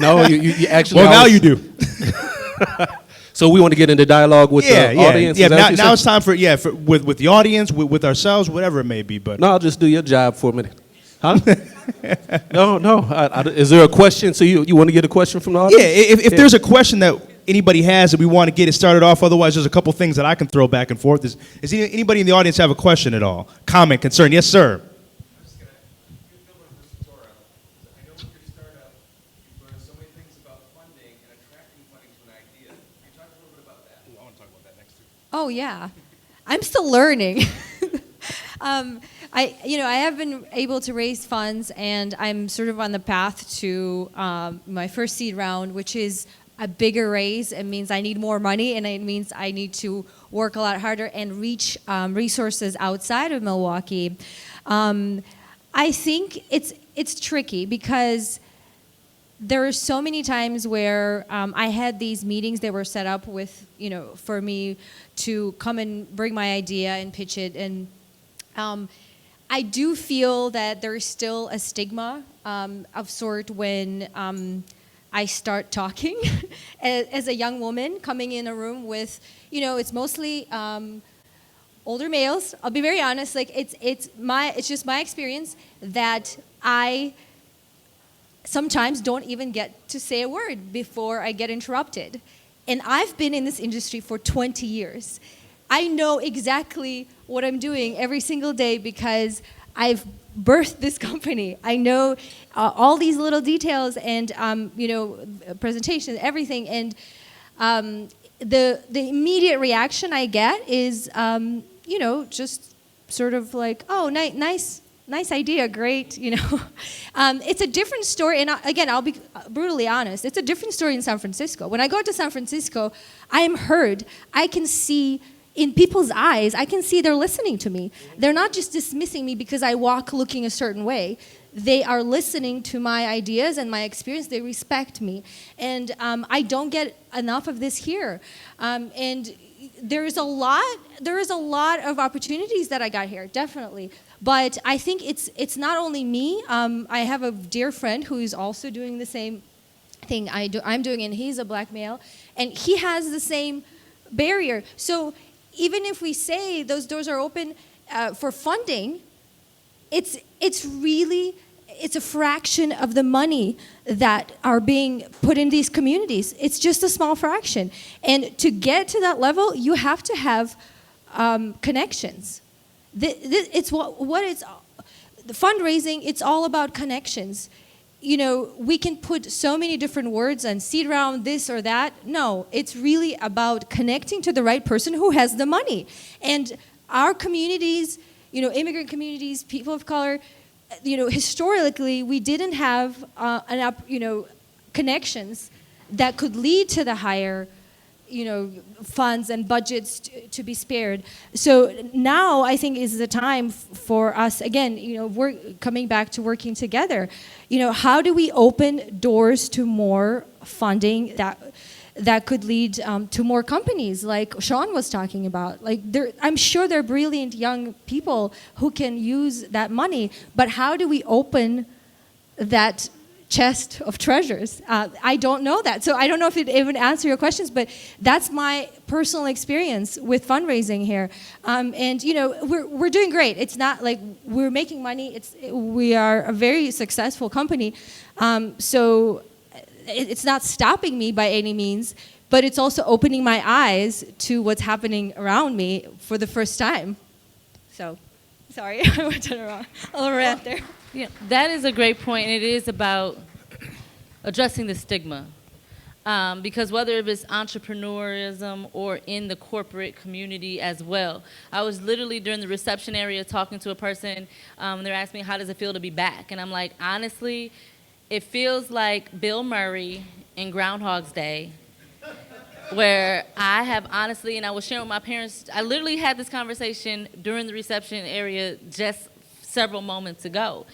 No, you actually. Well, now you do. So we want to get into dialogue with the audience. Yeah. Is that what Now it's time for with the audience, with ourselves, whatever it may be. But No, I'll just do your job for a minute. Huh? No. Is there a question? So you want to get a question from the audience? Yeah, if there's a question that anybody has that we want to get it started off, otherwise there's a couple things that I can throw back and forth. Does anybody in the audience have a question at all? Comment, concern? Yes, sir. I'm just going to build on this, Sitora. I know with your startup, you've learned so many things about funding and attracting funding to an idea. Can you talk a little bit about that? I want to talk about that next too. Oh yeah, I'm still learning. I have been able to raise funds, and I'm sort of on the path to my first seed round, which is a bigger raise. It means I need more money, and it means I need to work a lot harder and reach resources outside of Milwaukee. I think it's tricky because there are so many times where I had these meetings that were set up with, for me to come and bring my idea and pitch it. And I do feel that there's still a stigma of sort when I start talking as a young woman coming in a room with, it's mostly older males. I'll be very honest, like it's just my experience that I sometimes don't even get to say a word before I get interrupted. And I've been in this industry for 20 years. I know exactly what I'm doing every single day because I've birthed this company. I know all these little details and, presentation, everything. And the immediate reaction I get is, just sort of like, oh, nice idea, great, It's a different story, and again, I'll be brutally honest, it's a different story in San Francisco. When I go to San Francisco, I am heard. I can see in people's eyes, I can see they're listening to me. They're not just dismissing me because I walk looking a certain way. They are listening to my ideas and my experience. They respect me. And I don't get enough of this here. And there is a lot of opportunities that I got here, definitely. But I think it's not only me. I have a dear friend who is also doing the same thing I'm doing, and he's a black male, and he has the same barrier. So even if we say those doors are open for funding, it's a fraction of the money that are being put in these communities. It's just a small fraction. And to get to that level, you have to have connections. It's what it's the fundraising. It's all about connections. We can put so many different words on seed round, this or that. No, it's really about connecting to the right person who has the money. And our communities, immigrant communities, people of color, historically, we didn't have connections that could lead to the higher, funds and budgets to be spared. So now I think is the time for us, again, we're coming back to working together. How do we open doors to more funding that could lead to more companies like Sean was talking about? I'm sure they're brilliant young people who can use that money, but how do we open that chest of treasures? I don't know that. So I don't know if it even answer your questions, but that's my personal experience with fundraising here. And we're doing great. It's not like we're making money. We are a very successful company. So it's not stopping me by any means, but it's also opening my eyes to what's happening around me for the first time. So, sorry, I went on a little rant there. Yeah, that is a great point. It is about addressing the stigma. Because whether it was entrepreneurism or in the corporate community as well. I was literally during the reception area talking to a person, and they're asking me, how does it feel to be back? And I'm like, honestly, it feels like Bill Murray in Groundhog's Day, where I have honestly, and I was sharing with my parents, I literally had this conversation during the reception area just several moments ago.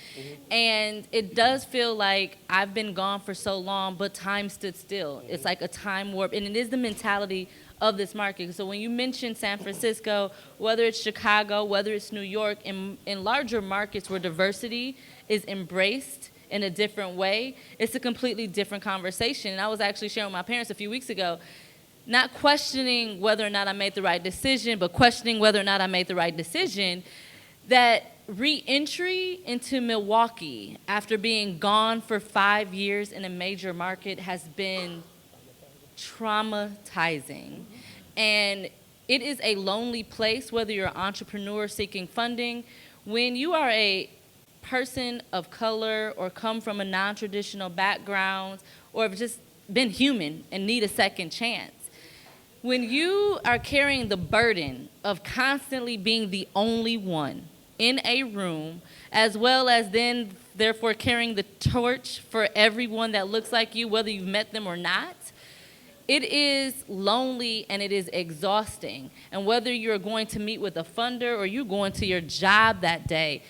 And it does feel like I've been gone for so long, but time stood still. It's like a time warp, and it is the mentality of this market. So when you mention San Francisco, whether it's Chicago, whether it's New York, in larger markets where diversity is embraced in a different way, it's a completely different conversation. And I was actually sharing with my parents a few weeks ago, not questioning whether or not I made the right decision, but questioning whether or not I made the right decision, that re-entry into Milwaukee after being gone for 5 years in a major market has been traumatizing. And it is a lonely place, whether you're an entrepreneur seeking funding. When you are a person of color or come from a non-traditional background or have just been human and need a second chance, when you are carrying the burden of constantly being the only one in a room, as well as then therefore carrying the torch for everyone that looks like you, whether you've met them or not, it is lonely and it is exhausting. And whether you're going to meet with a funder or you're going to your job that day,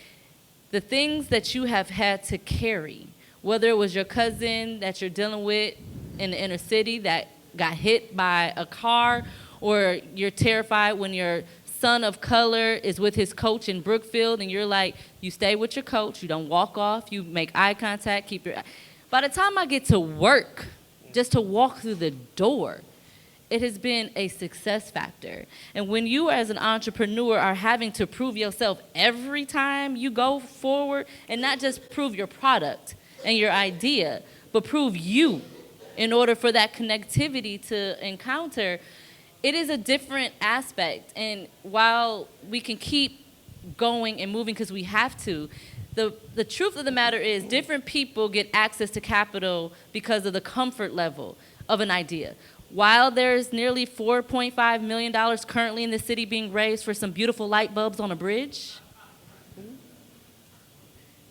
the things that you have had to carry, whether it was your cousin that you're dealing with in the inner city that got hit by a car, or you're terrified when your son of color is with his coach in Brookfield, and you're like, you stay with your coach, you don't walk off, you make eye contact, keep your... By the time I get to work, just to walk through the door, it has been a success factor. And when you as an entrepreneur are having to prove yourself every time you go forward, and not just prove your product and your idea, but prove you in order for that connectivity to encounter, it is a different aspect. And while we can keep going and moving because we have to, the truth of the matter is different people get access to capital because of the comfort level of an idea. While there's nearly $4.5 million currently in the city being raised for some beautiful light bulbs on a bridge,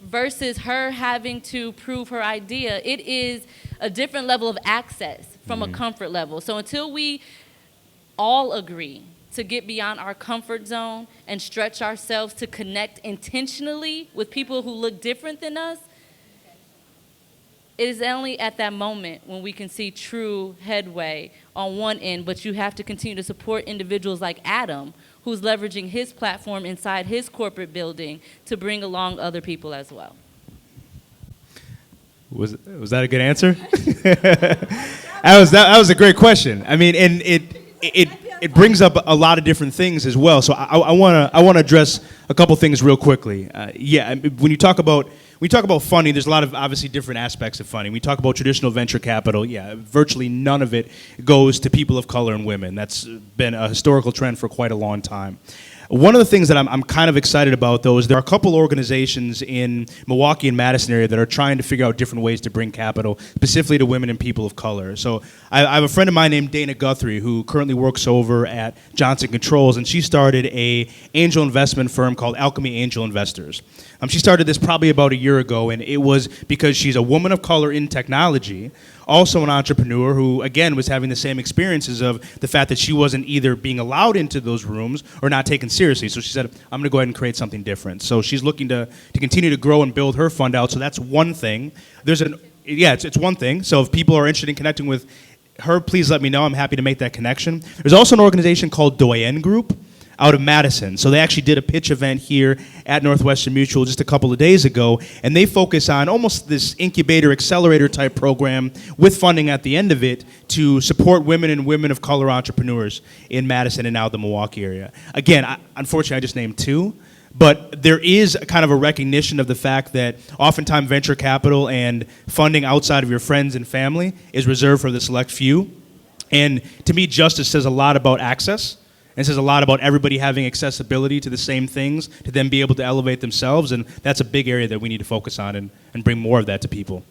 versus her having to prove her idea, it is a different level of access from a comfort level. So until we all agree to get beyond our comfort zone and stretch ourselves to connect intentionally with people who look different than us, it is only at that moment when we can see true headway on one end, but you have to continue to support individuals like Adam, who's leveraging his platform inside his corporate building to bring along other people as well. Was that a good answer? that was a great question. I mean, and it brings up a lot of different things as well. So I want to address a couple things real quickly. When you talk about funding, there's a lot of obviously different aspects of funding. We talk about traditional venture capital. Yeah, virtually none of it goes to people of color and women. That's been a historical trend for quite a long time. One of the things that I'm kind of excited about, though, is there are a couple organizations in Milwaukee and Madison area that are trying to figure out different ways to bring capital, specifically to women and people of color. So I have a friend of mine named Dana Guthrie who currently works over at Johnson Controls, and she started a angel investment firm called Alchemy Angel Investors. She started this probably about a year ago, and it was because she's a woman of color in technology, also an entrepreneur who, again, was having the same experiences of the fact that she wasn't either being allowed into those rooms or not taken seriously. So she said, I'm going to go ahead and create something different. So she's looking to continue to grow and build her fund out. So that's one thing. It's one thing. So if people are interested in connecting with her, please let me know. I'm happy to make that connection. There's also an organization called Doyen Group out of Madison. So they actually did a pitch event here at Northwestern Mutual just a couple of days ago, and they focus on almost this incubator accelerator type program with funding at the end of it to support women and women of color entrepreneurs in Madison and now the Milwaukee area. Again, unfortunately I just named two, but there is kind of a recognition of the fact that oftentimes venture capital and funding outside of your friends and family is reserved for the select few. And to me, justice says a lot about access. And says a lot about everybody having accessibility to the same things to then be able to elevate themselves, and that's a big area that we need to focus on and bring more of that to people.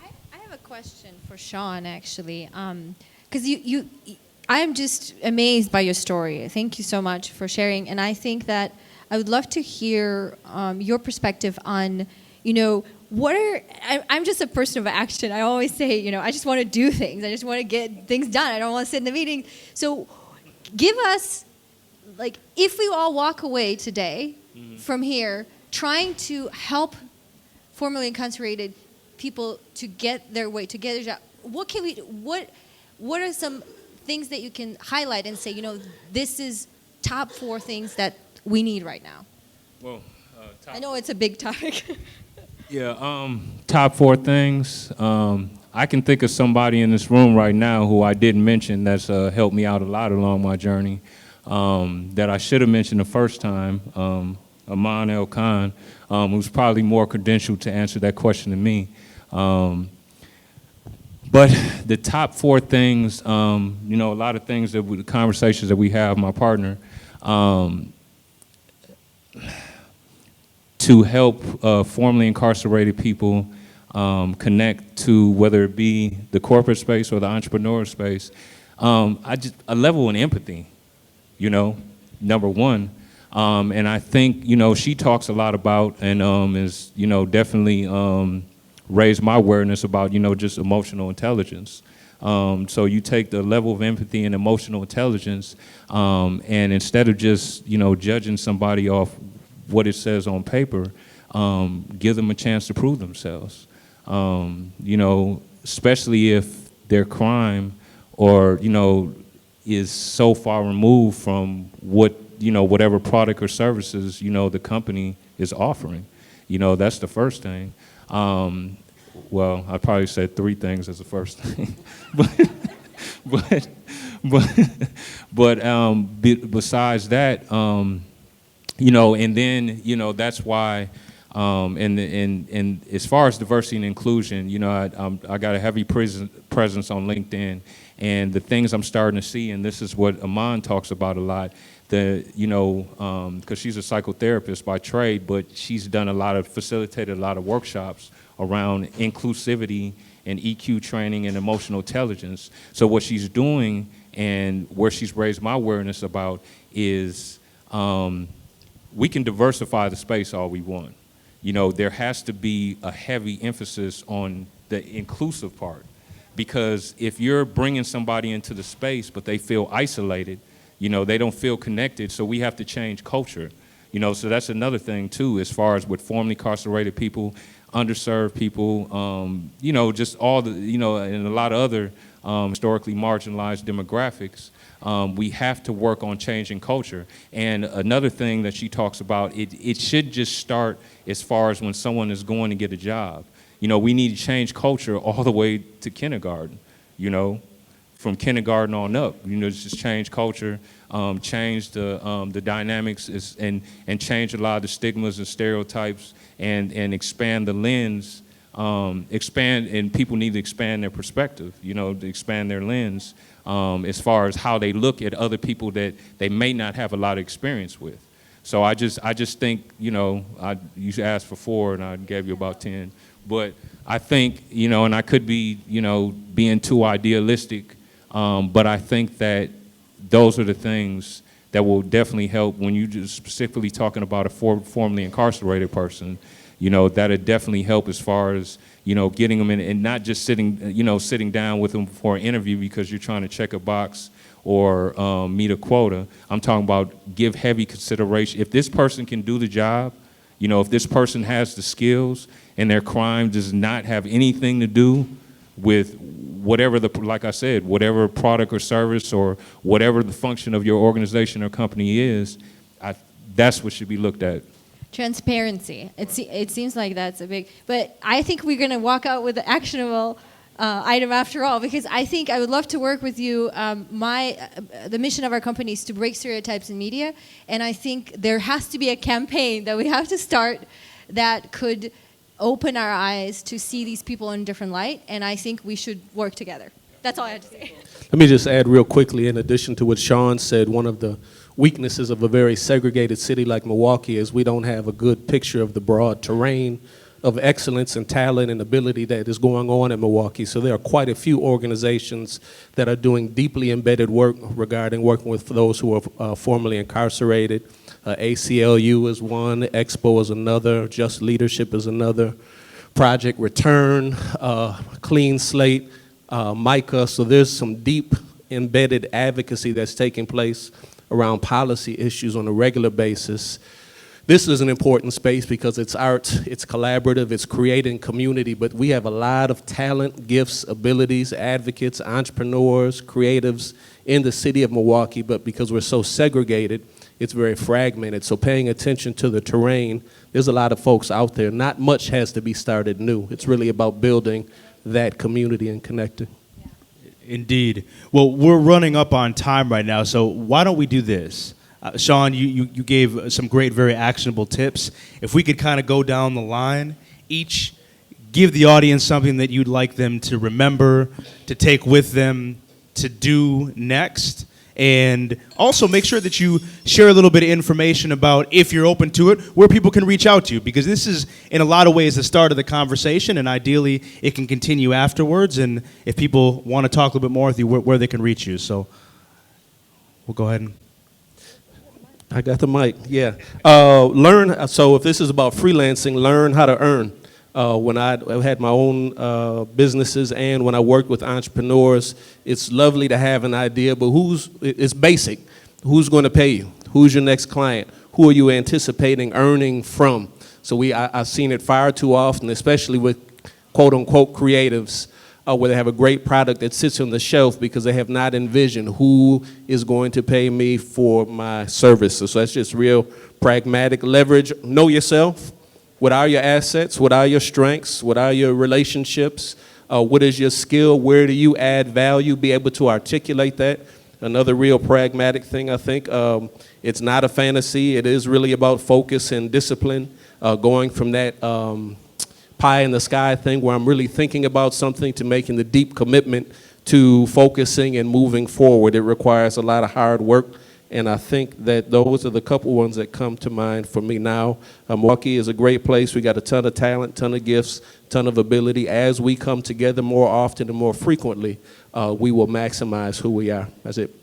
I have a question for Sean, actually, because I'm just amazed by your story. Thank you so much for sharing. And I think that I would love to hear your perspective on, I'm just a person of action. I always say, I just want to do things. I just want to get things done. I don't want to sit in the meeting. So give us, if we all walk away today from here trying to help formerly incarcerated people to get their way, to get a job, what are some things that you can highlight and say, this is top 4 things that we need right now? Well, I know it's a big topic. Yeah, top 4 things. I can think of somebody in this room right now who I didn't mention that's helped me out a lot along my journey that I should have mentioned the first time, Aman El Khan, who's probably more credentialed to answer that question than me. But the top 4 things, a lot of things that the conversations that we have, my partner, to help formerly incarcerated people connect to whether it be the corporate space or the entrepreneur space, a level of empathy, number one. And I think, she talks a lot about and is, definitely raised my awareness about, just emotional intelligence. So you take the level of empathy and emotional intelligence, and instead of just, judging somebody off what it says on paper, give them a chance to prove themselves. Especially if their crime or, is so far removed from what, whatever product or services, the company is offering. That's the first thing. Well, I probably said 3 things as the first thing, but besides that, and then that's why, and as far as diversity and inclusion, I got a heavy presence on LinkedIn, and the things I'm starting to see, and this is what Aman talks about a lot. Because she's a psychotherapist by trade, but she's facilitated a lot of workshops around inclusivity and EQ training and emotional intelligence. So what she's doing and where she's raised my awareness about is we can diversify the space all we want. There has to be a heavy emphasis on the inclusive part, because if you're bringing somebody into the space but they feel isolated, they don't feel connected, so we have to change culture. So that's another thing too, as far as with formerly incarcerated people, underserved people, just all the, and a lot of other historically marginalized demographics. We have to work on changing culture. And another thing that she talks about, it should just start as far as when someone is going to get a job. We need to change culture all the way to kindergarten, from kindergarten on up, just change culture, change the dynamics and change a lot of the stigmas and stereotypes and expand the lens, and people need to expand their perspective, to expand their lens as far as how they look at other people that they may not have a lot of experience with. So I just think, you asked for 4 and I gave you about 10, but I think, and I could be, being too idealistic, but I think that those are the things that will definitely help when you just specifically talking about a formerly incarcerated person, that'll definitely help as far as, getting them in and not just sitting down with them for an interview because you're trying to check a box or meet a quota. I'm talking about give heavy consideration. If this person can do the job, if this person has the skills and their crime does not have anything to do with whatever like I said, whatever product or service or whatever the function of your organization or company is, that's what should be looked at. Transparency. It seems like that's a big, but I think we're going to walk out with an actionable item after all, because I think I would love to work with you. The mission of our company is to break stereotypes in media, and I think there has to be a campaign that we have to start that could open our eyes to see these people in a different light, and I think we should work together. That's all I had to say. Let me just add real quickly, in addition to what Sean said, one of the weaknesses of a very segregated city like Milwaukee is we don't have a good picture of the broad terrain, of excellence and talent and ability that is going on in Milwaukee. So there are quite a few organizations that are doing deeply embedded work regarding working with those who are formerly incarcerated. ACLU is one, Expo is another, Just Leadership is another, Project Return, Clean Slate, MICA. So there's some deep embedded advocacy that's taking place around policy issues on a regular basis. This is an important space because it's art, it's collaborative, it's creating community, but we have a lot of talent, gifts, abilities, advocates, entrepreneurs, creatives in the city of Milwaukee, but because we're so segregated, it's very fragmented. So paying attention to the terrain, there's a lot of folks out there. Not much has to be started new. It's really about building that community and connecting. Indeed. Well, we're running up on time right now, so why don't we do this? Sean, you gave some great, very actionable tips. If we could kind of go down the line, each give the audience something that you'd like them to remember, to take with them, to do next, and also make sure that you share a little bit of information about, if you're open to it, where people can reach out to you, because this is, in a lot of ways, the start of the conversation, and ideally, it can continue afterwards, and if people want to talk a little bit more with you, where they can reach you. So we'll go ahead and... I got the mic, yeah. So if this is about freelancing, learn how to earn. When I had my own businesses and when I worked with entrepreneurs, it's lovely to have an idea, but it's basic. Who's going to pay you? Who's your next client? Who are you anticipating earning from? So I've seen it far too often, especially with quote unquote creatives, where they have a great product that sits on the shelf because they have not envisioned who is going to pay me for my services. So that's just real pragmatic leverage. Know yourself. What are your assets? What are your strengths? What are your relationships? What is your skill? Where do you add value? Be able to articulate that. Another real pragmatic thing, I think. It's not a fantasy. It is really about focus and discipline, going from that pie in the sky thing where I'm really thinking about something to making the deep commitment to focusing and moving forward. It requires a lot of hard work, and I think that those are the couple ones that come to mind for me now. Milwaukee is a great place. We got a ton of talent, ton of gifts, ton of ability. As we come together more often and more frequently, we will maximize who we are. That's it.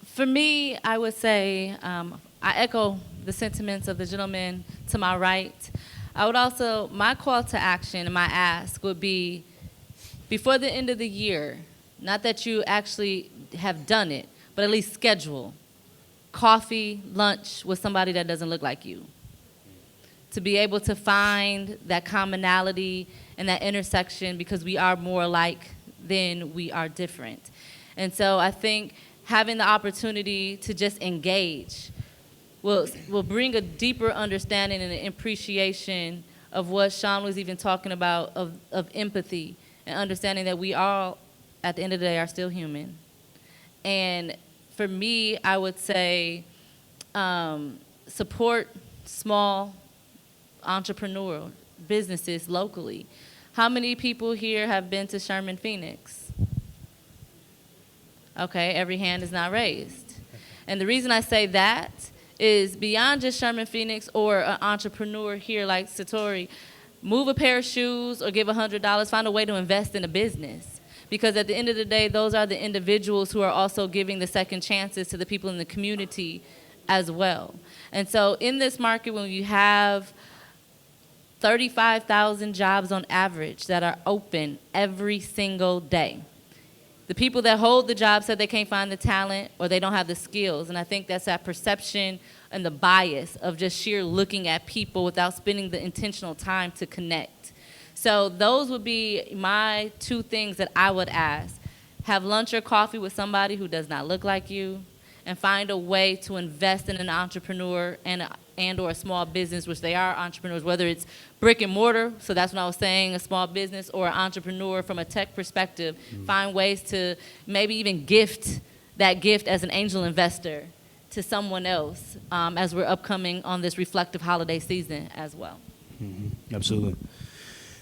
For me, I would say I echo the sentiments of the gentleman to my right. I would also, my call to action and my ask would be, before the end of the year, not that you actually have done it, but at least schedule coffee, lunch with somebody that doesn't look like you. To be able to find that commonality and that intersection, because we are more alike than we are different. And so I think having the opportunity to just engage will bring a deeper understanding and an appreciation of what Sean was even talking about, of empathy and understanding that we all, at the end of the day, are still human. And for me, I would say support small entrepreneurial businesses locally. How many people here have been to Sherman Phoenix? Okay, every hand is not raised. And the reason I say that is beyond just Sherman Phoenix or an entrepreneur here like Sitora, move a pair of shoes or give $100, find a way to invest in a business. Because at the end of the day, those are the individuals who are also giving the second chances to the people in the community as well. And so in this market, when you have 35,000 jobs on average that are open every single day, the people that hold the job said they can't find the talent or they don't have the skills. And I think that's that perception and the bias of just sheer looking at people without spending the intentional time to connect. So those would be my two things that I would ask. Have lunch or coffee with somebody who does not look like you, and find a way to invest in an entrepreneur and or a small business, which they are entrepreneurs, whether it's brick and mortar, so that's what I was saying, a small business, or an entrepreneur from a tech perspective. Find ways to maybe even gift that gift as an angel investor to someone else as we're upcoming on this reflective holiday season as well. Mm-hmm. Absolutely.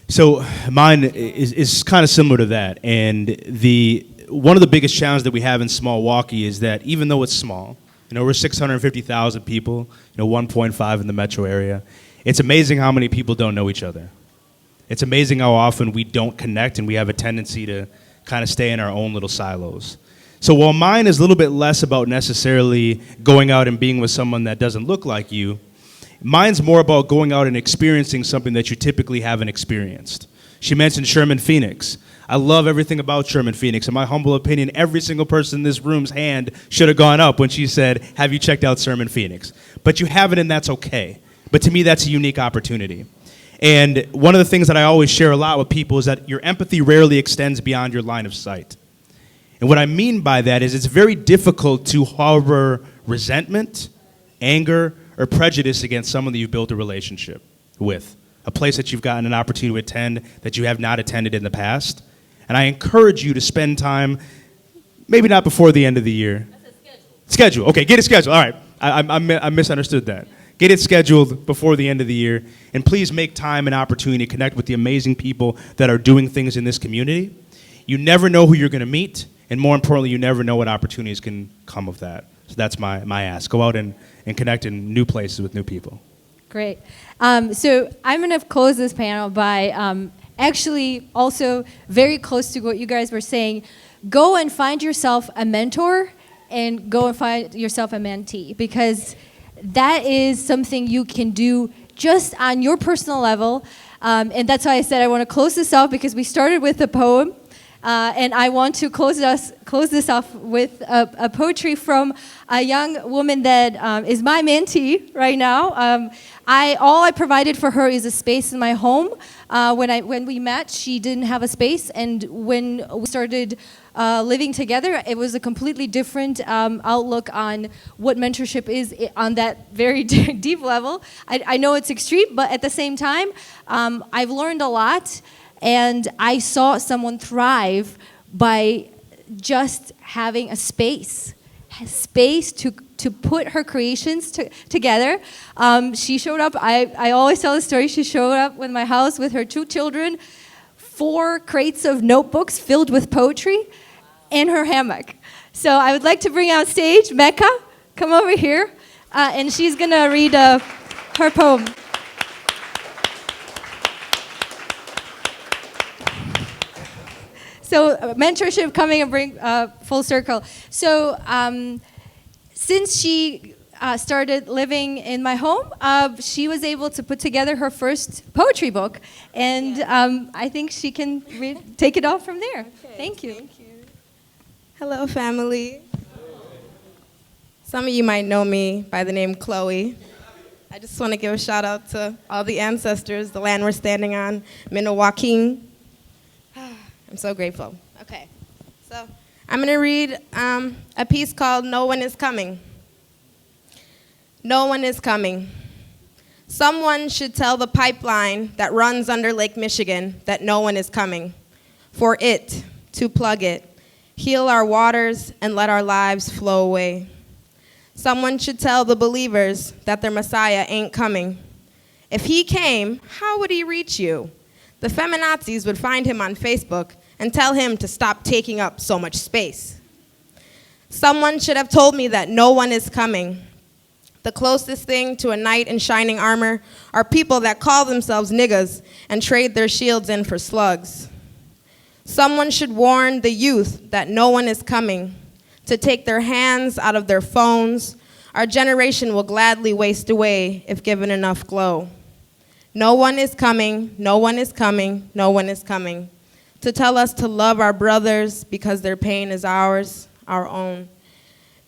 So mine is kind of similar to that, and one of the biggest challenges that we have in small Milwaukee is that even though it's small, we're 650,000 people, 1.5 in the metro area, It's amazing how many people don't know each other. It's amazing how often we don't connect and we have a tendency to kind of stay in our own little silos. So while mine is a little bit less about necessarily going out and being with someone that doesn't look like you, mine's more about going out and experiencing something that you typically haven't experienced. She mentioned Sherman Phoenix. I love everything about Sherman Phoenix. In my humble opinion, every single person in this room's hand should have gone up when she said, have you checked out Sherman Phoenix? But you haven't, and that's okay. But to me, that's a unique opportunity. And one of the things that I always share a lot with people is that your empathy rarely extends beyond your line of sight. And what I mean by that is it's very difficult to harbor resentment, anger, or prejudice against someone that you've built a relationship with, a place that you've gotten an opportunity to attend that you have not attended in the past. And I encourage you to spend time, maybe not before the end of the year. That's a schedule. Schedule, okay, get it scheduled, all right. I misunderstood that. Get it scheduled before the end of the year, and please make time and opportunity to connect with the amazing people that are doing things in this community. You never know who you're gonna meet, and more importantly, you never know what opportunities can come of that. So that's my ask. Go out and connect in new places with new people. Great. So I'm going to close this panel by actually also very close to what you guys were saying. Go and find yourself a mentor and go and find yourself a mentee, because that is something you can do just on your personal level. And that's why I said I want to close this off, because we started with a poem. And I want to close this off with a poetry from a young woman that is my mentee right now. All I provided for her is a space in my home. When we met, she didn't have a space, and when we started living together, it was a completely different outlook on what mentorship is on that very deep level. I know it's extreme, but at the same time, I've learned a lot. And I saw someone thrive by just having a space to put her creations together. She showed up, I always tell the story, she showed up in my house with her 2 children, 4 crates of notebooks filled with poetry, and her hammock. So I would like to bring out stage Mecca, come over here, and she's gonna read her poem. So mentorship coming and bring full circle. So since she started living in my home, she was able to put together her first poetry book. And I think she can take it off from there. Okay, thank you. Thank you. Hello, family. Some of you might know me by the name Chloe. I just want to give a shout out to all the ancestors, the land we're standing on, Minnewaking. I'm so grateful. Okay, so I'm going to read a piece called No One Is Coming. No one is coming. Someone should tell the pipeline that runs under Lake Michigan that no one is coming. For it, to plug it, heal our waters and let our lives flow away. Someone should tell the believers that their Messiah ain't coming. If he came, how would he reach you? The feminazis would find him on Facebook and tell him to stop taking up so much space. Someone should have told me that no one is coming. The closest thing to a knight in shining armor are people that call themselves niggas and trade their shields in for slugs. Someone should warn the youth that no one is coming, to take their hands out of their phones. Our generation will gladly waste away if given enough glow. No one is coming, no one is coming, no one is coming, to tell us to love our brothers because their pain is ours, our own.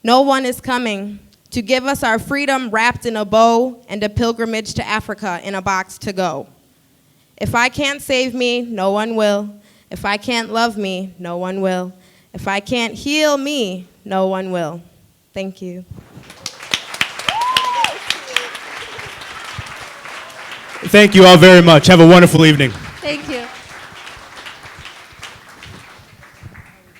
No one is coming to give us our freedom wrapped in a bow and a pilgrimage to Africa in a box to go. If I can't save me, no one will. If I can't love me, no one will. If I can't heal me, no one will. Thank you. Thank you all very much. Have a wonderful evening.